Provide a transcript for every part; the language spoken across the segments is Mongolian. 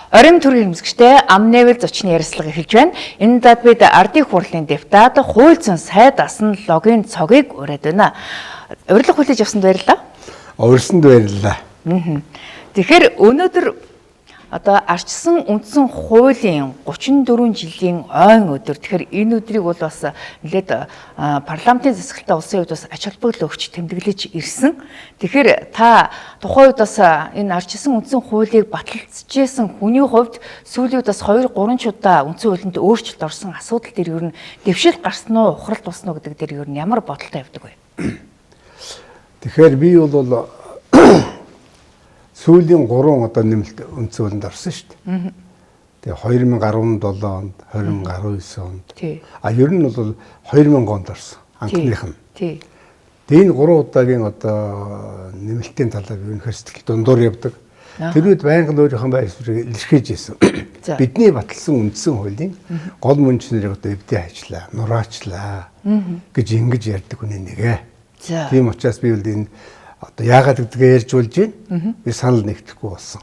Орон төрийн хэмжигчтэй ам нэвэл зочны ярилцлага эхэлж байна. Энэ дад бид ардын хурлын депутат хууль зүйн сайд асан логийн цогийг ураад байна. Урилга хүлээж авсанд баярлалаа. Урьсанд баярлалаа. Тэгэхээр өнөөдөр одоо арчсан үндсэн хуулийн 34 жилийн ойн өдөр. Тэгэхээр энэ өдрийг бол бас нэлээд парламентын засаглалтаа улсын хувьд бас ач холбогдол өгч тэмдэглэж ирсэн. Тэгэхээр та тухайн үед бас энэ арчсан үндсэн хуулийг баталцажсэн хүний хувьд сүүлийн үед бас 2-3 удаа үндсэн хуулинд өөрчлөлт орсон асуудал дээр ер нь дэвшил гарсан уу, ухралт болсон уу гэдэг дээр ер нь ямар бодолтой явдаг вэ? Тэгэхээр би бол сүүлийн 3 одоо нэмэлт үндсэн хуулинд орсон шүү дээ. Тэгээ 2017 онд, 2019 онд. Ер нь бол 2000 онд орсон. Анхных нь. Тэгээ энэ 3 удаагийн одоо нэмэлтийн талаар ерөнхийдөө дундуур явдаг. Тэр үед байнгын өөрийнхөө байр суурийг илэрхийлж ирсэн. Бидний баталсан үндсэн хуулийн гол мөнч нарыг одоо эвдээ ажиллаа, нураачлаа гэж ингэж ярьдаг үнэ нэгэ. Тийм учраас би бол энэ одоо яагаад гэдгээ ярьж болж байна? Би санал нэгдэхгүй болсон.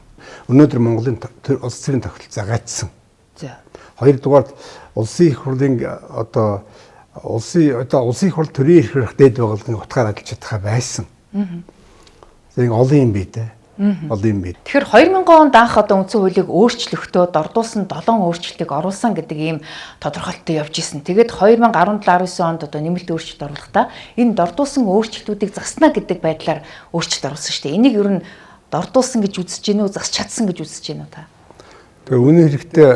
Өнөөдөр Монголын улс төрийн тогтолцоо загаачсан. Хоёрдугаар улсын их хурлын одоо улсын их хурл төрийн эрх хэрэг дэд байгууллагын утгаар ажиллаж чадхаа байсан. Тэгээ олон юм бий дээ. Олон юм бий. Тэгэхээр 2000 онд анх одоо үндсэн хуулийг өөрчлөхдөө дордуулсан 7 өөрчлөлтийг оруулсан гэдэг ийм тодорхойлолттой явж исэн. Тэгээд 2017-19 онд одоо нэмэлт өөрчлөлт оруулахдаа энэ дордуулсан өөрчлөлтүүдийг заснаа гэдэг байдлаар өөрчлөлт оруулсан шүү дээ. Энийг ер нь дордуулсан гэж үзэж гинөө, засч чадсан гэж үзэж гинөө та. Тэгээ үнэн хэрэгтээ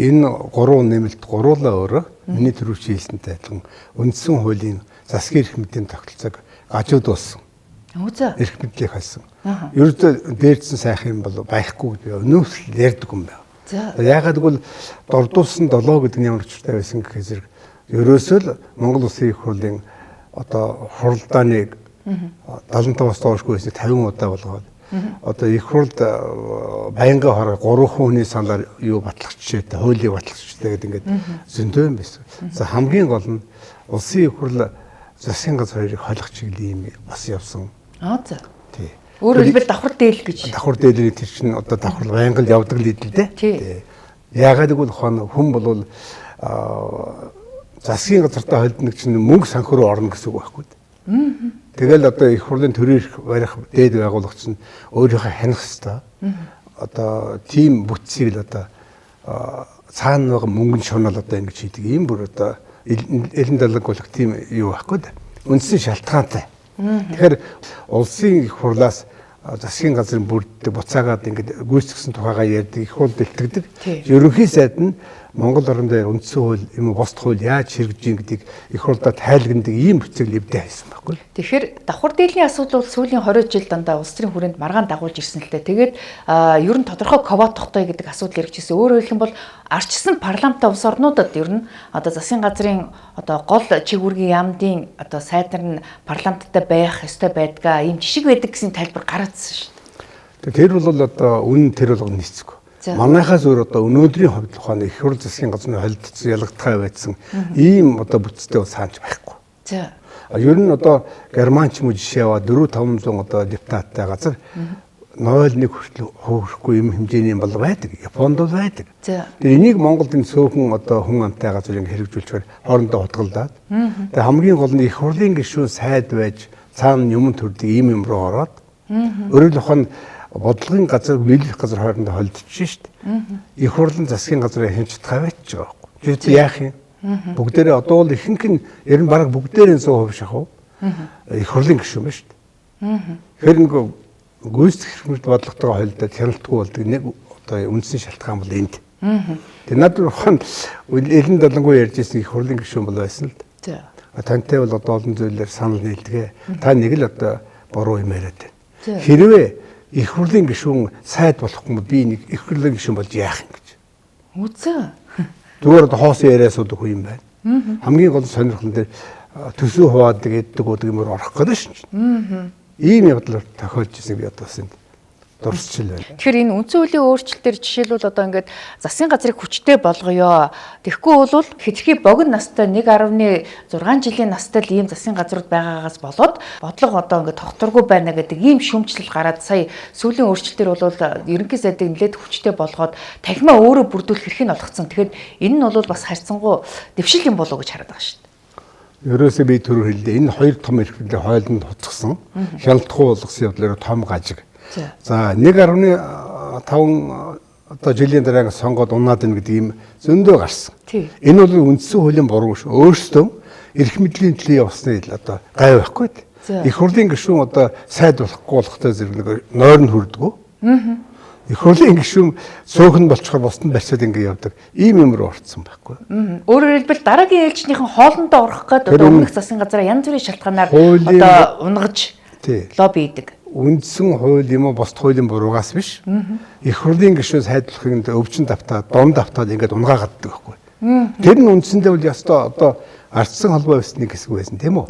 энэ 3 нэмэлт гуруулаа өөрөө миний төрөвч хэлсэнтэй адилхан үндсэн хуулийн засгийн эрх мэдлийн тогтолцоог гажуудуулсан. Эрх мэдлийг хайсан. Ердөө дээрдсэн сайхан юм бол байхгүй гэж өнөөс ярьдаг юм байна. Яагаад гэвэл дордуулсан 7 гэдэг нь ямар учиртай байсан гэхээр зэрэг ерөөсөө л Монгол Улсын их хурлын одоо хуралдааныг 75-аас доошгүй байсан 50 удаа болгоод одоо их хурлд байнгын хороо 3 хүний саналаар юу батлах жишээтэй, хуулийг батлах жишээтэй гэдэг ингээд зөндөө юм байсан. За хамгийн гол нь Улсын их хурл засгийн газар хоёрыг холих чиглэлийн юм бас явсан. За. Тий. Өөрөөр хэлбэл давхар дээл гэж. Давхар дээлийг тэр чинь одоо давхар байнгын явдаг л идэл дээ. Тий. Яагаад гэвэл хүн бол засгийн газартаа холдно гэж чинь мөнгө санхүү рүү орно гэсэн үг байхгүй. Тэгэл одоо их хурлын төрийн эрх барих дээд байгууллага чинь өөрийнхөө ханих хэвээр одоо тийм бүтцийг л одоо цаана байгаа мөнгөнд шунал одоо ингэж хийдэг. Ийм бүр одоо элен далаг болох тийм юу байхгүй да. Үндсэн шалтгаантай. Тэгэхээр улсын их хурлаас засгийн газрын бүрддэг буцаагаад ингээд гүйцэтгэсэн тухайгаа ярьдаг, их хурл бэлтгэдэг. Ерөнхий сайд нь Монгол орн дээр үндсэн хууль юм уу бусд хууль яаж хэрэгжиж ийн гэдгийг их хурлаа тайлгнадаг ийм бүцэг левдээ хайсан байхгүй. Тэгэхээр давхар дээлийн асуудал бол сүүлийн 20 жил дандаа улс төрийн хүрээнд маргаан дагуулж ирсэн л дээ. Тэгээд ер нь тодорхой квот тогтоё гэдэг асуудал ирчихсэн. Өөрөөр хэлэх юм бол арчсан парламентаа улс орнуудад ер нь одоо засгийн газрын одоо гол чиг үүргийн яамдын одоо сайдар нь парламенттай байх ёстой байдгаа ийм жишг байдаг гэсэн тайлбар гаргаадсан шүү дээ. Тэр бол одоо үнэн тэр болгоно нийцэхгүй. Манайхаас өөр одоо өнөөдрийн хувьд ухааны их хурл засгийн газрын холилдсон ялгадгай байдсан ийм одоо бүтцтэй саанч байхгүй. За. Ер нь одоо Германч муу жишээ аваад 4-500 одоо депутаттай газар 0.1 хүртэл хөөхгүй юм хэмжээний бол байдаг. Японд бол байдаг. Тэр энийг Монголд энэ цөөхөн одоо хүн амтай газар ингэ хэрэгжүүлчихээр хоорондоо хутгалдаад. Тэгээ хамгийн гол нь их хурлын гишүүн сайд байж цаана юм төрдөг ийм юм руу ороод өөрөөр хэлбэл бодлогын газар, биелэх газар хоорондоо холдчихжээ шүү дээ. Их хурлын засгийн газрын хэмж чадхаа байж байгаа байхгүй. Бид яах юм? Бүгдээрээ одоо бол ихэнх нь ер нь бараг бүгдээрээ 100% шахав. Их хурлын гишүүн байна шүү дээ. Тэгэхээр нэг гүйцэтгэх хэрэгмэд бодлоготойгоо холдоод хяналтгүй болдог нэг одоо үндсэн шалтгаан бол энд. Тэгээ надад ухаан элен далангуй ярьж ирсэн их хурлын гишүүн бол байсан л дээ. Тантай бол одоо олон зүйлээр санал нийлдэгэ. Та нэг л одоо буруу юм яриад байна. Хэрвээ их хурлын гишүүн сайд болохгүй би нэг их хурлын гишүүн болж яах юм гэж. Үзээ. Зүгээр хоосон яриа асуудаг хүн юм байна. Хамгийн гол сонирхол дээр төсөө хуваадаг, эддэг уудаг юмор орох гэдэг шин. Ийм явдлаар тохиолж ирсэн би одоо бас дурсчил байна. Тэгэхээр энэ үндсэн хуулийн өөрчлөлтөөр жишээлбэл одоо ингээд засгийн газрыг хүчтэй болгоё. Тэгэхгүй бол хэдхий богино настай 1.6 жилийн настай л ийм засгийн газрууд байгаагаас болоод бодлого одоо ингээд тогтворгүй байна гэдэг ийм шүүмжлэл гараад сая сүүлийн өөрчлөлтөөр бол ерөнхий сайдыг нэлээд хүчтэй болгоод танхимаа өөрөө бүрдүүлэх эрхийг олгоцсон. Тэгэхээр энэ нь бол бас харьцангуй дэвшил юм болов уу гэж хараад байгаа шүү дээ. Ерөөсөө би түрүү хэллээ. Энэ хоёр том эрхлэлээ хойлонд хоцгосон. Хялтхуу болгосон явдлаар том гажиг. За 1.5 одоо жилийн дараа сонгоод унаад ийн гэдэг ийм зөндөө гарсан. Энэ бол үндсэн хуулийн буруу шүү. Өөрсдөө эрх мэдлийн төлөө явсны одоо гай байхгүй. Их хурлын гишүүн одоо сайд болохгүй болохтой зэрэг нэг нойрон хүрдгүү. Их хурлын гишүүн цөөхөн болчихоор бусдад барьцаад ингэ явдаг. Ийм юм руу орцсон байхгүй. Өөрөөр хэлбэл дараагийн ээлжнийхэн хоолндоо орох гээд одоо өмнөх засгийн газраа янз бүрийн шалтгаанаар одоо унгаж лобби хийдэг. Үндсэн хууль юм уу бусд хуулийн буруугаас биш. Их хурлын гишүүн сайдлахыг өвчин давтаад, дон давтаад ингээд унгаагааддаг байхгүй. Тэр нь үндсэндээ бол ястаа одоо ардсан холбоо байсны хэсэг байсан тийм үү?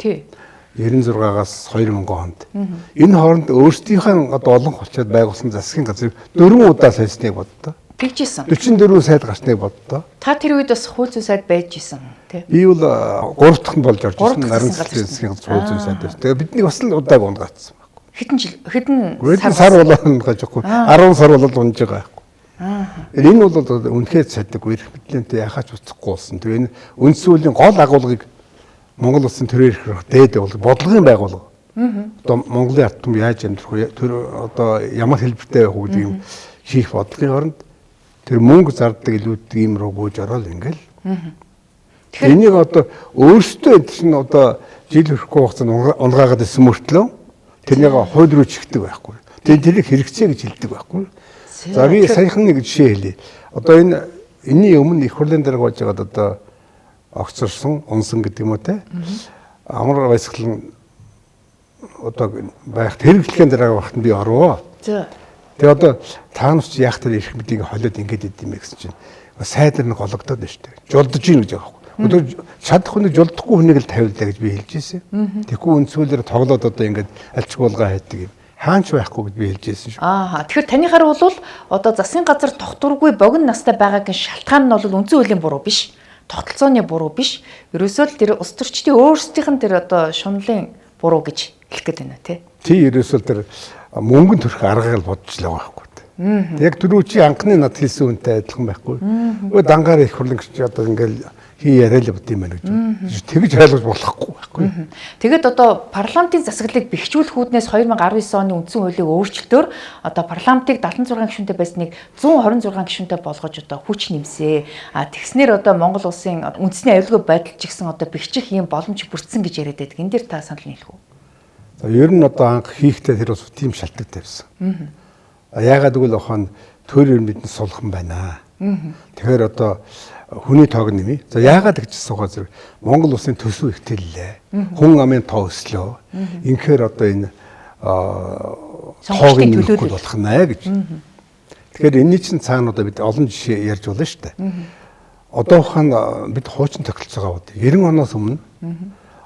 96-аас 2000 онд. Энэ хооронд өөрсдийнхээ одоо олон холчод байгуулсан засгийн газрыг 4 удаа сольсныг боддоо. Тэгжсэн. 44 сайд гарсныг боддоо. Та тэр үед бас хууль зүйн сайд байж исэн тий. Би бол 3 дахь нь болж орж ирсэн. Наран засгийн газрын хууль зүйн сайд байсан. Тэгээ бидний бас л удааг унгаацсан байхгүй. Хэдэн сар болоод гажихгүй. 10 сар болоод унж байгаа байхгүй. Энэ бол үнэхээр цаддаг эрх мэдлэнтэй яхаач уцахгүй болсон. Тэгээ энэ үндсэн хуулийн гол агуулгыг Монгол улсын төрийн эрх дээд бодлогын байгууллага. Одоо Монголын ард түмэн яаж амьдрах вэ? Тэр одоо ямар хэлбэртэй байх вэ гэдэг юм хийх бодлогын оронд тэр мөнгө зардаг илүүддэг юм руу гүйж ороод ингээл. Энийг одоо өөрсдөө чинь одоо жил хүрэхгүй хугацаанд унгаагаад ирсэн мөртлөө тэрнийг хууль руу чигдэг байхгүй. Тэрийг хэрэгцээ гэж хэлдэг байхгүй. За би саяхан нэг жишээ хэлье. Одоо энэний өмнө их хурлын дарга болж байгаад одоо огцорсон, унсан гэдэг юм уу те. Амар баясгалан одоо байх хэрэглэхийн дараа багт би орвоо. За. Тэгээ одоо таанч яах тэр эрх мэдлийг холиод ингэж идэм бэ гэсэн чинь сайдар нэг гологдоод байна шүү дээ. Жолдож ийн гэж байгаа байхгүй. Одоо чадах хүнийг жолдохгүй хүнийг л тавилдаа гэж би хэлж ирсэн. Тэгэхгүй үндсүүлээр тоглоод одоо ингэж альчгуулга хайдаг юм. Хаанч байхгүй гэж би хэлж ирсэн шүү. Тэгэхээр танийхаар бол одоо засгийн газар тогтворгүй богино настай байгаагийн шалтгаан нь бол үндсэн хуулийн буруу биш. Тогтолцооны буруу биш. Ерөөсөө л тэр улс төрчдийн өөрсдийнх нь тэр одоо шунлын буруу гэж хэлэх гээд байна тий. Тий ерөөсөө тэр мөнгөнд төрөх аргыг л бодож л байгаа байхгүй. Яг түрүү чи анхны над хэлсэн үнтэй адилхан байхгүй. Өө дангаар их хурлын гэж одоо ингээл хий яриа л бод юм байна гэж. Тэгж ойлгож болохгүй байхгүй. Тэгэд одоо парламентын засаглалыг бэхжүүлэх үүднээс 2019 оны үндсэн хуулийг өөрчлөлтөөр одоо парламентыг 76 гишүүнтэй байсныг 126 гишүүнтэй болгож одоо хүч нэмсэ. Тэгснээр одоо Монгол улсын үндэсний аюулгүй байдал ч гэсэн одоо бэхжих ийм боломж бүрдсэн гэж яриад байдаг. Энэ дээр та санал нийлэх үү? За ер нь одоо анх хийхдээ тэр бас тийм шалтгаан тавьсан. Яагаад гэвэл охин төр бидэнд сулхан байна. Тэгэхээр одоо хүний тоог нэмий. За яагаад гэж асуугаа зэрэг Монгол улсын төсөв ихтэллээ. Хүн амын тоо өслөө. Инхээр одоо энэ тоог нэмэхгүй болох нэ гэж. Тэгэхээр энэний чинь цаана одоо бид олон жишээ ярьж болно шүү дээ. Одоохон бид хуучин тогтолцоогоо 90 оноос өмнө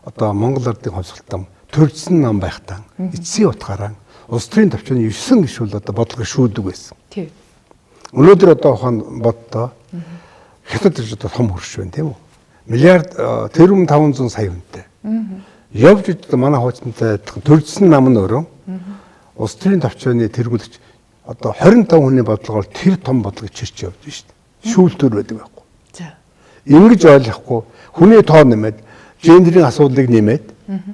одоо Монгол ардын хувьсгалтам төржсөн нам байхтаа эцсийн утгаараа улс төрийн төвчний 9 гишүүл одоо бодлого шүүдэг байсан. Тийм. Өнөөдөр одоо ухаан боддоо хятад ирж одоо том хөрш байна тийм үү? Миллиард тэрбум 500 сая хүнтэй. Явж одоо манай хуучинтай төржсөн нам нь өөрөө улс төрийн төвчний тэргүүлэгч одоо 25 хүний бодлогоор тэр том бодлогыг чирч явж байна шүү дээ. Шүүлтүр байдаг байхгүй. За. Ингэж ойлгохгүй хүний тоо нэмээд гендерийн асуудлыг нэмээд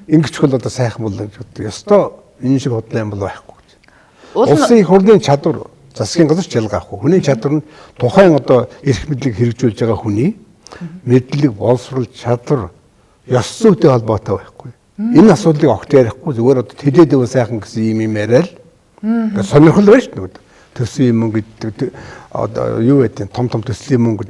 ингэж хөл одоо сайхан болно гэж боддог. Ёстой энэ шиг бодлоо юм бол байхгүй гэж. Улсын их хурлын чадвар засгийн газар ч ялгаа ахгүй. Хүний чадвар нь тухайн одоо эрх мэдлийг хэрэгжүүлж байгаа хүний мэдлэг, боловсрол, чадвар ёс зүйтэй холбоотой байхгүй. Энэ асуудлыг огт ярихгүй зүгээр одоо тэдэдэв сайхан гэсэн юм яриад сонирхол байна шүү дээ. Төсвийн мөнгө гэдэг одоо юу гэдэг том төслийн мөнгө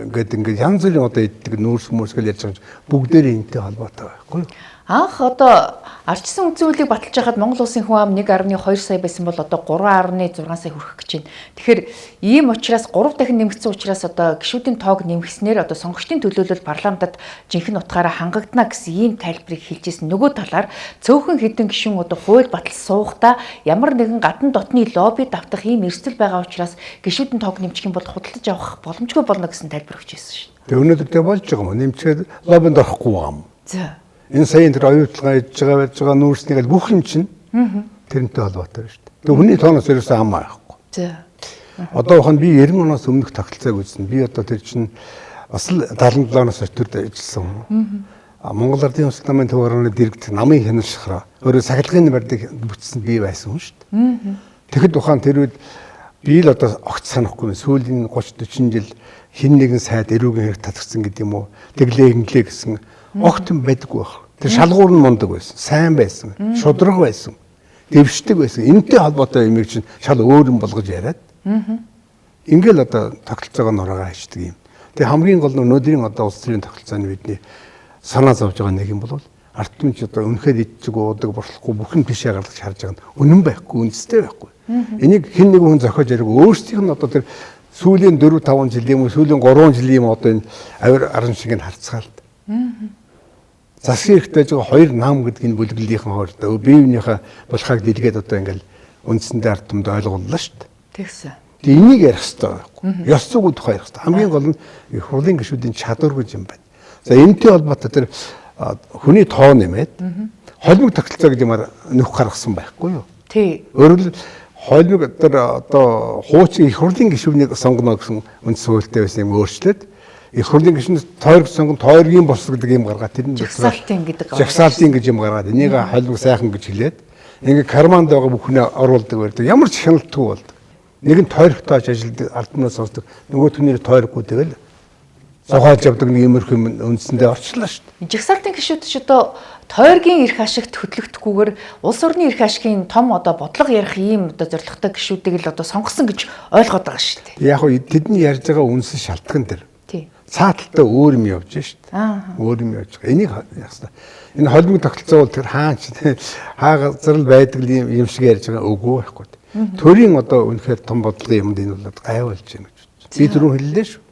гэдэг ингээд янз бүрийн одоо иддэг нүүрс мөрсгөл ярьж байгаа бүгдээр энэтэй холбоотой байхгүй. Анх одоо ардчсан үндсэн хуулийг баталж байхад Монгол улсын хүн ам 1.2 сая байсан бол одоо 3.6 сая хүрэх гэж байна. Тэгэхээр ийм учраас 3 дахин нэмэгдсэн учраас одоо гишүүдийн тоог нэмгэснээр одоо сонгогчдын төлөөлөл парламентад жинхэнэ утгаараа хангагдана гэсэн ийм тайлбарыг хэлж ирсэн. Нөгөө талаар цөөхөн хэдэн гишүүн одоо хууль батал суухдаа ямар нэгэн гадна дотны лобби давтах ийм эрсдэл байгаа учраас гишүүдийн тоог нэмчих юм бол худалдаж авах боломжгүй болно гэсэн тайлбар өгч ирсэн шүү дээ. Тэгээ өнөөдөр тэ болж байгаа юм. Нэмчихэд лоббинд орохгүй байгаа юм. За. Энэ саяын тэр оюутлагаа хийж байгаа нүүрснийг бүх юм чинь тэрнтэй холбоотой шүү дээ. Тэгээ хүний тооноос ерөөсөө ам байхгүй. За. Одоо ухаан би 90 оноос өмнөх тогтолцоог үзсэн. Би одоо тэр чинь бас л 77 оноос өтөрд ажилласан хүн. Монгол Ардын Улс намын төв орны дэрэгт намын хяналтшраа өөрөө сахилгын барьдаг бүтсэн би байсан хүн шүү дээ. Тэгэхэд ухаан тэр үед би л одоо огт санахгүй сүүлийн 30 40 жил хин нэгэн сайд эрүүгийн хэрэг татгсан гэдэг юм уу. Тэглээ инглээ гэсэн огт байдаггүй байх. Тэр шалгуур нь мундаг байсан, сайн байсан, шудраг байсан, дэвшдэг байсан. Энэтэй холбоотой юмыг чинь шал өөр юм болгож яриад. Ингээл одоо тогтолцоогоо нураагаа хийдэг юм. Тэгээ хамгийн гол нь өнөөдрийн одоо улс төрийн тогтолцооны бидний санаа зовж байгаа нэг юм бол ард түмч одоо үнэхээр иддэг, уудаг, борлохгүй бүх нь тишээ гаргаж харж байгаа нь үнэн байхгүй, үнэстэй байхгүй. Энийг хэн нэгэн хүн зохиож яриг өөрсдийнх нь одоо тэр сүүлийн 4 5 жилийн юм уу, сүүлийн 3 жилийн юм одоо энэ авир арын шиг нь харцгаалт. Засгийн хэрэгтэй байгаа хоёр нам гэдэг энэ бүлэглэлийнхэн хоорондоо бие биенийхээ болохыг дэлгээд одоо ингээл үндсэндээ ард түмэд ойлгууллаа шүү дээ. Тэгсэн. Тэгээ энийг ярих хэрэгтэй байхгүй. Ёс зүйн тухай ярих хэрэгтэй. Хамгийн гол нь их хурлын гишүүдийн чадвар гэж юм байна. За энэтэй холбоотой тэр хүний тоо нэмээд холимог тогтолцоо гэдэг юмар нөх гаргасан байхгүй юу? Тий. Өөрөөр холимог тэр одоо хуучин их хурлын гишүүнийг сонгоно гэсэн үндс хуультай байсан юм өөрчлөөд их хурлын гишүүнээс тойрог сонгон тойргийн бос гэдэг юм гаргаад тэрний жагсаалтын гэдэг жагсаалтын гэж юм гаргаад энийг холимог сайхан гэж хэлээд ингээ карманд байгаа бүхнээ оруулдаг байдаг. Ямар ч хяналтгүй болдог. Нэг нь тойрогтойж ажилдаг альбомноос сонсдог. Нөгөө түнээр тойроггүй тэгэл зохиолж явдаг нэг иймэрхүү үндсэндээ орчлоо шүү дээ. Жагсаалтын гишүүд ч одоо тойргийн эрх ашигт хөтлөгдөхгүйгээр улс орны эрх ашигын том одоо бодлого ярих ийм одоо зорилготой гишүүдийг л одоо сонгосон гэж ойлгоод байгаа шүү дээ. Яг нь тэдний ярьж байгаа үндсэн шалтгаан дээр. Тий. Цааталтаа өөр юм явж шүү дээ. Өөр юм явж байгаа. Энийг яах вэ? Энэ холимог тогтолцоо бол тэр хаач хаа газар л байдаг юм шиг ярьж байгаа үгүй байхгүй. Төрийн одоо үнэхээр том бодлогын юмд энэ бол гайвалж байна гэж байна. Би түрүү хэллээ шүү.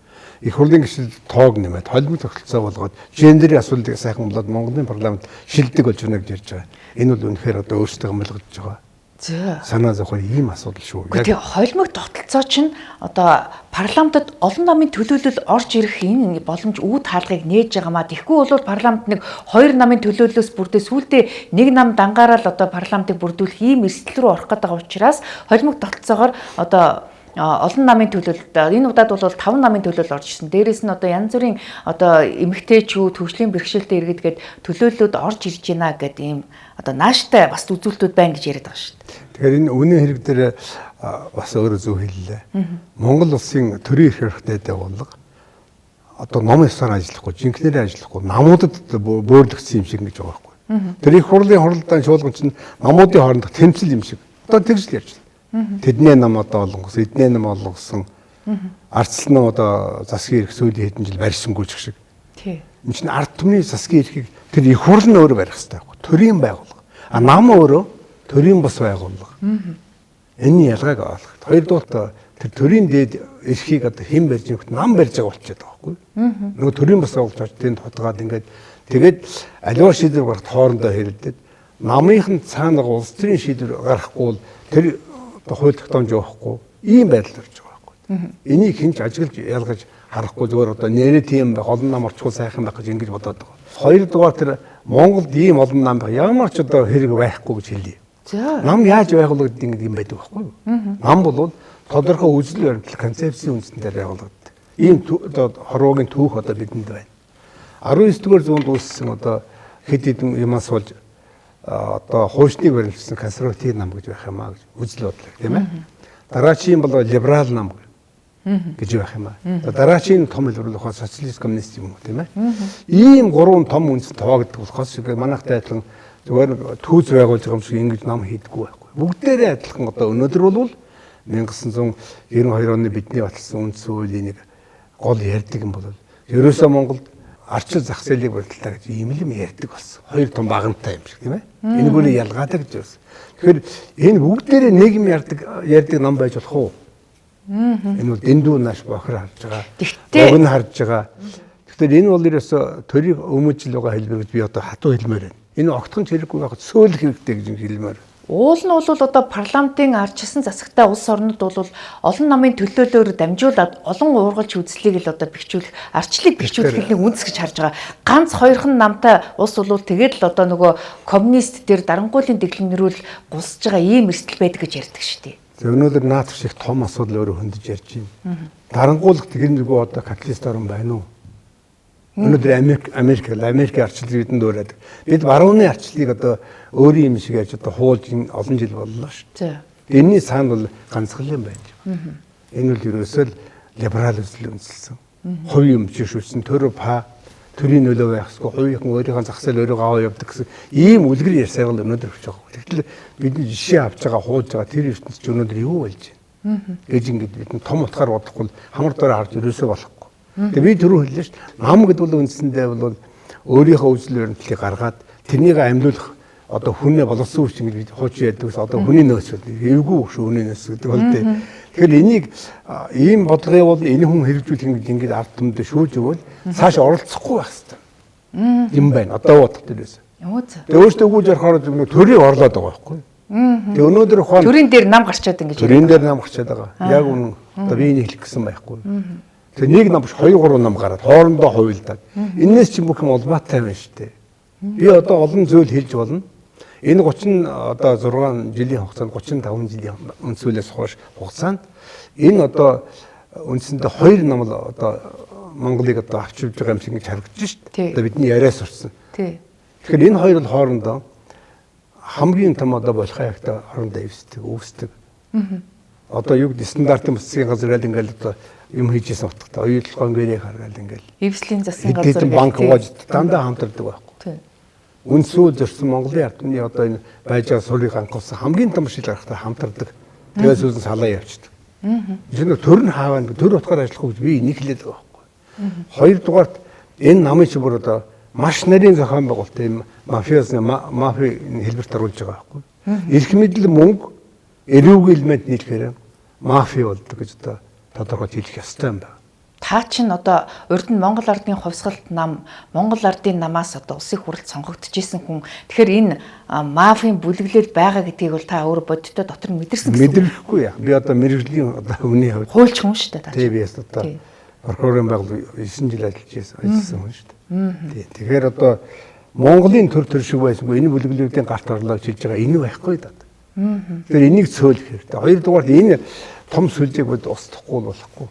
Их хурлын гишүүд тоог нэмээд холимог тогтолцоо болгоод гендерийн асуудлыг сайхан болоод Монголын парламент шилдэг болж байна гэж ярьж байгаа. Энэ бол үнэхээр одоо өөрсдөө хамгаалж байгаа. За. Санаа зовхоор ийм асуудал шүү. Тэгээ холимог тогтолцоо чинь одоо парламентод олон намын төлөөлөл орж ирэх энэ боломж үүд хаалгыг нээж байгаамаа. Тэгэхгүй бол парламент нэг хоёр намын төлөөллөөс бүрдээ сүүлдээ нэг нам дангаараа л одоо парламентыг бүрдүүлэх ийм эрсдэл рүү орох гэдэг учраас холимог тогтолцоогоор одоо олон намын төлөөлөлд энэ удаад бол 5 намын төлөөлөл орж ирсэн. Дээрээс нь одоо янз бүрийн одоо эмэгтэйчүүд төвчлийн бэрхшээлтэй иргэдгээд төлөөллөд орж ирж байна гэдэг ийм одоо нааштай бас үзүүлэлтүүд байна гэж яриад байгаа шүү дээ. Тэгэхээр энэ үнэн хэрэг дээр бас өөрөө зөв хэллээ. Монгол улсын төрийн эрх хэрэгтэй байгууллага одоо ном ёсоор ажиллахгүй, жинхнээр ажиллахгүй, намуудад бөөлөгдсөн юм шиг гэж байгаа байхгүй. Тэр их хурлын хуралдаан шуулган чинь намуудын хоорондох тэмцэл юм шиг. Одоо тэгж л ярьж байна. Тэдний нам одоо олонгос, эдний нам олгосон. Арцлан одоо засгийн эрх сүүлийн хэдэн жил барьсангүй ч шиг. Тий. Энэ чинь ард түмний засгийн эрхийг тэр их хурл нь өөрөө барих хэрэгтэй байхгүй. Төрийн байгууллага. Нам өөрөө төрийн бус байгууллага. Энэ ялгааг олох. Хоёрдугаар тэр төрийн дээд эрхийг одоо хэн барьж өгөх нам барьж байгаа болчиход байгаа байхгүй. Нөгөө төрийн бус байгууллагч тэнд хотгаад ингээд тэгээд аливаа шийдвэр гаргахад хоорондоо хэрэлдээд намынх нь цаана улс төрийн шийдвэр гаргахгүй бол тэр одоо хууль тогтоомж явахгүй ийм байдал орж байгаа байхгүй. Энийг хинч ажиглаж ялгаж харахгүй зүгээр одоо нэрээ тийм байх олон нам орчгүй сайхан байх гэж ингэж бодоод байгаа. Хоёрдугаар тэр Монголд ийм олон нам байх ямар ч одоо хэрэг байхгүй гэж хэлье. За. Нам яаж байгуулагддаг гэдэг юм байдаг байхгүй юу? Нам бол тодорхой үзэл баримтлал концепцийн үндсээр байгуулагддаг. Ийм одоо хорвоогийн түүх одоо бидэнд байна. 19-р зуунд үүссэн одоо хэд хэдэн юмас болж одоо хуучныг баримтсан консерватив нам гэж байх юмаа гэж үзэл бодлоо тийм ээ. Дараачийн бол либерал нам гэж байх юм аа. Дараачийн том хэлбэр бол социалист коммунист юм уу тийм ээ. Ийм гурван том үндс тоогддог болохоос манайхтай адилхан зүгээр түүз байгуулж байгаа юм шиг ингэж нам хийдэггүй байхгүй. Бүгдээрээ адилхан одоо өнөөдөр бол 1992 оны бидний баталсан үндс хуулийн нэг гол ярьдаг юм бол ерөөсөө Монголд арчил зах зээлийг бодлоо гэж ийм юм ярьдаг болсон. Хоёр том багантай юм шиг тийм ээ. Энэгээр ялгаадаг гэж байна. Тэгэхээр энэ бүгдээрээ нэг юм ярьдаг ном байж болох уу? Энэ бол дэндүү нааш бохор харж байгаа. Богн харж байгаа. Тэгэхээр энэ бол ерөөсө төрийн өмжил байгаа хэлбэр гэж би одоо хатуу хэлмээр байна. Энэ огтхон хэрэггүй байхад сөөлөх хэрэгтэй гэж хэлмээр. Уул нь бол одоо парламентын арчилсан засагтай улс орнууд бол олон намын төлөөлөөр дамжуулаад олон уургалж үзлийг л одоо бэхжүүлэх, арчлыг бэхжүүлэх хэлний үндэс гэж харж байгаа. Ганц хоёрхан намтай улс бол тэгээд л одоо нөгөө коммунист дээр дарангуйлын дэглэмнэрүүл гусж байгаа ийм эрсдэл байдаг гэж ярьдаг шүү дээ. Өнөөдөр НАТО шиг том асуудал өөрөө хөндөж ярьж байна. Дарангуулах тэгнэргүй одоо каталист орн байна уу? Өнөөдөр Америк арчлыг бидэнд өөрөөд бид барууны арчлыг одоо өөрийн юм шиг яаж одоо хуулж олон жил боллоо шүү. Энэний цаана бол ганцхан юм байж. Энэ бол ерөөсөө либерал үзэл үндэслэн. Хувь юм жишүүлсэн төрийн нөлөө байхсгүй хувийнхан өөрийнхөө зах зээл өөрөө аваа явдаг гэсэн ийм үлгэр ярьсаар л өнөөдөр өгч байгаа. Тэгтэл бидний жишээ авч байгаа хууж байгаа тэр ертөнцийн өнөөдөр юу болж байна? Гэж ингэж бид том утгаар бодохгүй хамар дорой харж ерөөсөө болохгүй. Тэгээ би түрүү хэллээ шүү. Нам гэдэг бол үндсэндээ бол өөрийнхөө үзэл баримтлалыг гаргаад тэрнийг амьлуулах одоо хүнээ боловсон хүч ингэж хууч яадаг ус одоо хүний нөөц эвгүй шүү хүний нөөц гэдэг бол тээ. Тэгэхээр энийг ийм бодлогыг бол энэ хүн хэрэгжүүлэх гэж ингэж ард түмэд шүүж өгвөл цааш оролцохгүй байх хэрэгтэй. Юм байна. Одоо бодох дээрээс. Тэгээ өөртөө үгүй жарахаар төрийг орлоод байгаа байхгүй. Тэгээ өнөөдөр ухаан төрийн дээр нам гарчаад ингэж төрийн дээр нам гарчаад байгаа. Яг үнэн. Одоо би энийг хэлэх гэсэн байхгүй. Тэгээ нэг нам биш 2 3 нам гараад хоорондоо хувилдаад. Энээс ч бүх юм улбаатай байна шүү дээ. Би одоо олон зүйл хэлж болно. Энэ 30 одоо 6 жилийн хугацаанд 35 жилийн үндсүүлээс хойш хугацаанд энэ одоо үндсэндээ 2 нам л одоо Монголыг одоо авч явж байгаа юм шиг харагдаж шүү дээ. Одоо бидний яриа сурсан. Тэгэхээр энэ хоёр бол хоорондоо хамгийн том одоо болох хаягтай хоорондоо өвсдөг. Одоо юу гэдэг стандартын засгийн газар гал ингээл одоо юм хийжсэн утгатай оюутлогын гэрээ харгаал ингээл эвслийн засгийн газар хэдэн банк гоож дандаа хамтардаг байхгүй. Үнсүү зөрсөн Монголын ард түмний одоо энэ байж байгаа сурыг анхуулсан хамгийн том шил гарахтай хамтардаг. Тэгээс үүсэн салаа явчихдаг. Энэ төр нь хааваа төр утгаар ажиллах гэж би энийг хэлээд байгаа байхгүй. Хоёрдугаарт энэ намын чи бүр одоо маш нарийн зохион байгуулалт юм мафи хэлбэрт оруулж байгаа байхгүй. Эрх мэдэл мөнгө эрүүг элемент нийлэхээр мафи болдог гэж одоо тодорхойлж хэлэх ёстой юм байна. Та чинь одоо урд нь Монгол ардын хувьсгалт нам, Монгол ардын намаас одоо улсын хурлд сонгогдчихсэн хүн. Тэгэхээр энэ мафийн бүлэглэл байгаа гэдгийг бол та өөр бодиттой дотор нь мэдэрсэн гэсэн. Мэдрэхгүй яа. Би одоо мэрэгжлийн одоо хүний хувьд хуульч хүн шүү дээ та. Тийм би одоо прокурорын байгуул 9 жил ажилласан хүн шүү дээ. Тэгэхээр одоо Монголын төр шиг байсангүй энэ бүлэглэлүүдийн гарт орлоо хийж байгаа энэ байхгүй даа. Тэгэхээр энийг цөөлөх хэрэгтэй. Хоёрдугаар энэ том сүлжээг бод устгахгүй болохгүй.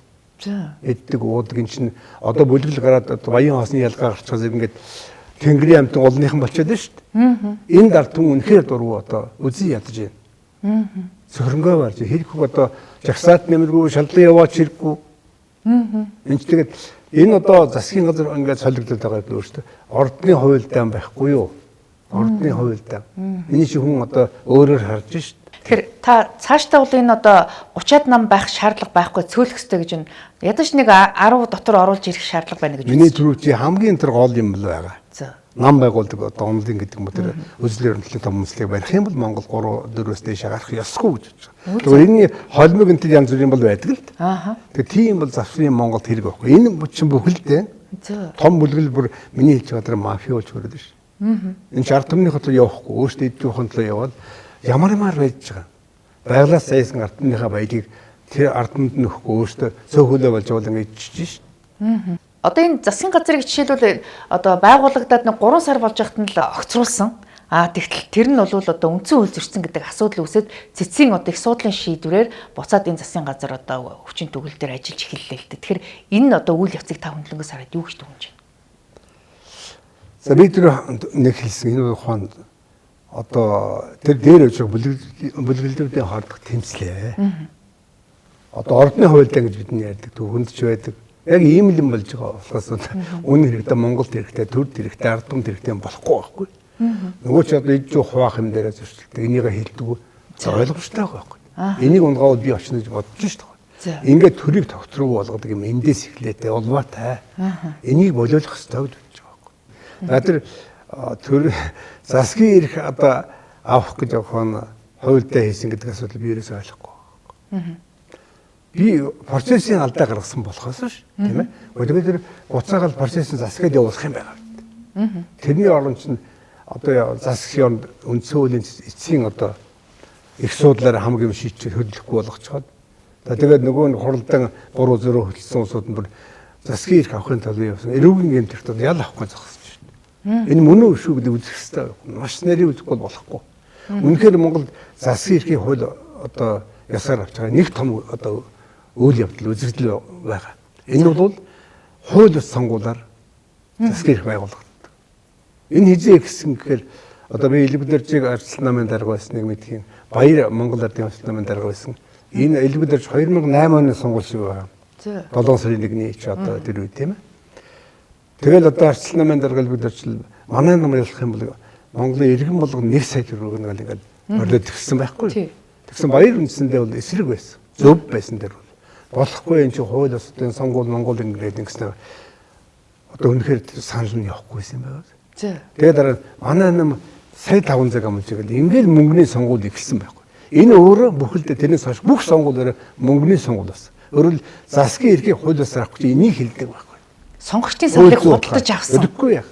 Эддэг уудаг эн чинь одоо бүлэглэл гараад баян хоосны ялгаа гарчихсан ингээд Тэнгэрийн амтан олныхан болчиход байна шүү дээ. Энд ард түмэн үнэхээр дургу одоо үзий ядаж байна. Сөрөнгөө барьж хэрэггүй одоо жагсаат нэмэргүй шалдан яваач хэрэггүй. Энд тэгээд энэ одоо засгийн газар ингээд солигдоод байгаа гэдэг өөртөө ордны хувилдаан байхгүй юу? Ордны хувилдаан. Миний шиг хүн одоо өөрөөр харж шүү дээ. Тэгэхээр та цаашдаа бол энэ одоо 30-аад нам байх шаардлага байхгүй цөөлөх ёстой гэж ядаж нэг 10 дотор оруулж ирэх шаардлага байна гэж байна. Миний түрүү чи хамгийн тэр гол юм л байгаа. Нам байгуулдаг одоо онлын гэдэг юм тэр үзлэр өрнөлийн том үндэслэг барих юм бол Монгол 3-4-өөс дээш гарах ёсгүй гэж бодож байгаа. Тэгэхээр энэний холимог энэ янз бүрийн бол байдаг л. Тэгээ тийм бол завсрын Монголд хэрэг байхгүй. Энэ чинь бүхэлдээ том бүлгэл бүр миний хэлж байгаа тэр мафи болж хөрөд ш. Энэ ард түмний хотод явахгүй өөртөө идэх хондлоо яваад ямар байж байгаа. Байглаас саясан ард түмнийхээ баялгийг тэр ард түмэнд нөхгүй өөртөө цөөхөлөө болж байгаа ингэж чиж ш. Одоо энэ засгийн газрыг жишээлбэл одоо байгуулагдаад 3 сар болж байхад нь л огцруулсан. Тэгтэл тэр нь бол одоо үндсэн үйл зөрчсөн гэдэг асуудал үүсээд цэцгийн одоо их суудлын шийдвэрээр буцаад энэ засгийн газар одоо хүчин төгөл дээр ажиллаж эхэллээ л дээ. Тэгэхээр энэ одоо үйл явцыг та хөндлөнгөөс хараад юу гэж дүгнэж байна? За би тэр нэг хэлсэн энэ ухаанд одоо тэр дээр өчиг бүлэглэлүүдийн хоорондох тэмцлээ. Одоо ордны хувьдаа гэж бидний ярьдаг төвхөндч байдаг. Яг ийм л юм болж байгаа болохоос үнэн хэрэгтэй Монголд хэрэгтэй төрд хэрэгтэй ард түмэнд хэрэгтэй болохгүй байхгүй. Нөгөө ч одоо иж хуваах юм дээрээ зөрчилдөг. Энийг хэлдэг ойлгомжтой байхгүй. Энийг унгаавал би очно гэж бодож шүү дээ. Ингээд төрийг тогтворгүй болгодог юм эндээс эхлээд улбаатай. Энийг болиулах хэрэгтэй гэж бодож Тэр засгийн эрх одоо авах гэж явах хуульдаа хийсэн гэдэг асуудал би ерөөсөй ойлгохгүй. Би процессын алдаа гаргасан болохоос ш тийм ээ. Өдөрт тэр буцаагаал процессын засгаад явуулах юм байна. Тэрний орон чинь одоо засгийн оронд үндсэн хуулийн эцсийн одоо их судлаар хамгийн шийдчихэд хөдлөхгүй болгочиход. Тэгээд нөгөө нь хуралдан буруу зөрөө хөтлсөн улсууд нь бүр засгийн эрх авахын тулд явсан. Эрүүгийн гэмтэрт бол ял авахгүй зогсож байна. Энэ мөн үү шүү гэдэг үзэх хэрэгтэй. Маш нарийн үзэх бол болохгүй. Үнэхээр Монгол засгийн эрхийн хууль одоо ясаар авч байгаа нэг том одоо үйл явдал үзэгдэл байгаа. Энэ бол хууль ус сонгуулаар засгийн эрх байгуулагдав. Энэ хизээ гэсэн гэхээр одоо би Элбэдэржиг арчилсан намын дарга байсныг мэдхийн Баяр Монгол Ардын арчилсан намын дарга байсан. Энэ Элбэдэрж 2008 оны сонгуул шиг байгаа. 7 сарын 1-ний ч одоо тэр үе тийм ээ. Тэгэл одоо арчилсан намын дарга Элбэдэрж манай нам ялах юм бол Монголын иргэн болгон 1 сая төгрөг нэг ингээд өрлөд тгсэн байхгүй. Тэгсэн Баяр үндсэндээ бол эсрэг байсан. Зөв байсан дээр болохгүй энэ чинь хууль ёсны сонгуул Монгол ингээд ингэснээр одоо үнэхээр санал нь явахгүйсэн юм байна. Тэгээд дараа манай нам сая 500 амжилт ингээл мөнгөний сонгуул ихсэн байхгүй. Энэ өөрөө бүхэлдээ тэрнээс хойш бүх сонгуулиороо мөнгөний сонгуул болсон. Өөрөөр засгийн эрхийн хуулиас авах гэж энийг хэлдэг байхгүй. Сонгогчдын саналыг худалдаж авсан. Үгүй яа.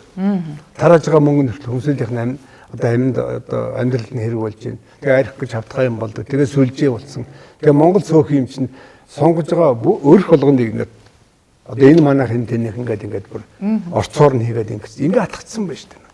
Тарааж байгаа мөнгөний хүмүүсийн одоо амьд одоо амьдралд нь хэрэг болж байна. Тэгээ арих гэж хавтгай юм болдог. Тэгээ сүлжээ болсон. Тэгээ Монгол цөөхөн юм чинь сонгож байгаа өөрх болгоныг ингээд одоо энэ манайх энэ тэнийх ингээд бүр орцоор нь хийгээд ингээд атгацсан байна шүү дээ.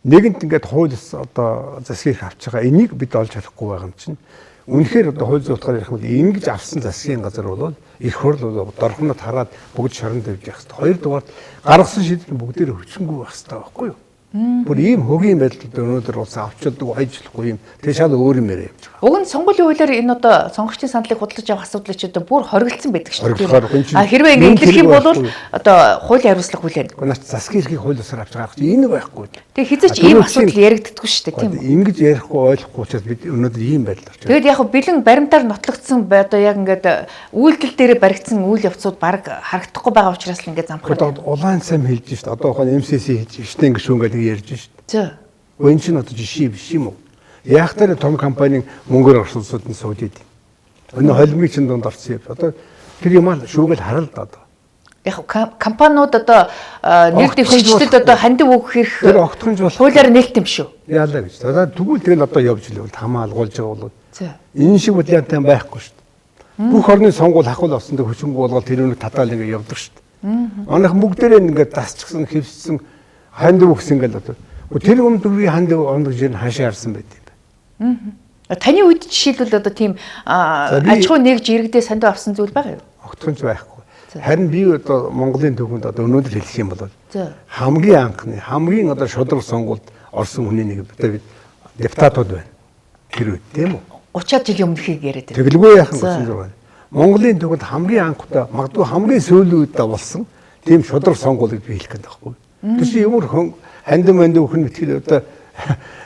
Нэгэнт ингээд хууль одоо засгийн эрх авч байгаа. Энийг бид олж харахгүй байгаа юм чинь. Үнэхээр одоо хууль зүйн утгаар ярих юм бол ингэж авсан засгийн газар бол их хурл дорхнод хараад бүгд шоронд тавьж явах хэрэгтэй. Хоёрдугаар гаргасан шийдэл бүгдээр өвчнгүй байх хэрэгтэй байхгүй юу? Бүр ийм хөгийн байдалд өнөөдөр улс авчилдаг хайжлахгүй юм. Тэгээ шал өөр юм яриа явж байгаа. Уг нь сонгуулийн хуулиар энэ одоо сонгогчдын саналыг худалдаж авах асуудлыг ч одоо бүр хоригдсан байдаг шүү дээ. Хэрвээ ингэ илэрх юм бол одоо хуулийн хариуцлага хүлээнэ. Наач засгийн эрхийн хууль ёсоор авч байгаа чинь энэ байхгүй. Тэгээ хизээч ийм асуудал яригддаггүй шүү дээ тийм үү? Ингэж ярихгүй ойлгохгүй учраас бид өнөөдөр ийм байдал орж байгаа. Тэгээд яг бэлэн баримтаар нотлогдсон одоо яг ингээд үйлдэл дээр баригдсан үйл явцууд баг харагдахгүй байгаа учраас л ингээд замхаа. Одоо улаан цам хэлж шүү дээ. Одоо ухаан МСС хийж штэ ингэ шүүнгээд ярьж шүү дээ. За. Энэ чинь одоо жишээ биш юм уу? Яг тэр том компанийн мөнгөөр орсон улсууд нь сууж идэв. Энэ холимгийн чин донд орсон юм. Одоо тэр юм аа шүүгээл харал да одоо. Яг компаниуд одоо нэр дэвшигчдэд одоо хандив өгөх хэрэг тэр огтхонж болох хуулиар нээлт юм шүү. Яалаа гэж. Одоо тэгвэл тэгэл одоо явж илвэл хамаалгуулж байгаа бол. За. Энэ шиг үдянтай байхгүй шүү дээ. Бүх орны сонгуул хахуул авсандаг хүчингүй болгоод тэр үнэ татаал ингэ явдаг шүү дээ. Манайх бүгдээрээ ингэ дасчихсан хэвссэн хандив өгсөн ингээл одоо. Тэр өмдгийн хандив ондog жин хаашаа харсан байт юм. Таны үед жишээлбэл одоо тийм аж ахуй нэгж иргэдээ сандив авсан зүйл байгаа юу? Огтхонч байхгүй. Харин би одоо Монголын төвөнд одоо өнөөдөр хэлэх юм бол хамгийн анхны хамгийн одоо шудраг сонгуульд орсон хүний нэг бид депутатууд байна. Тэр үед тийм үү? 30-аад жилийн өмнөхийг яриад байна. Тэгэлгүй яахан гэсэн зүйл байна. Монголын төвөнд хамгийн анхудаа магадгүй хамгийн сүүлийн үед болсон тийм шудраг сонгуулийг би хэлэх гээд байхгүй. Тэр чинь ямар хандив өхөн мэтгэл одоо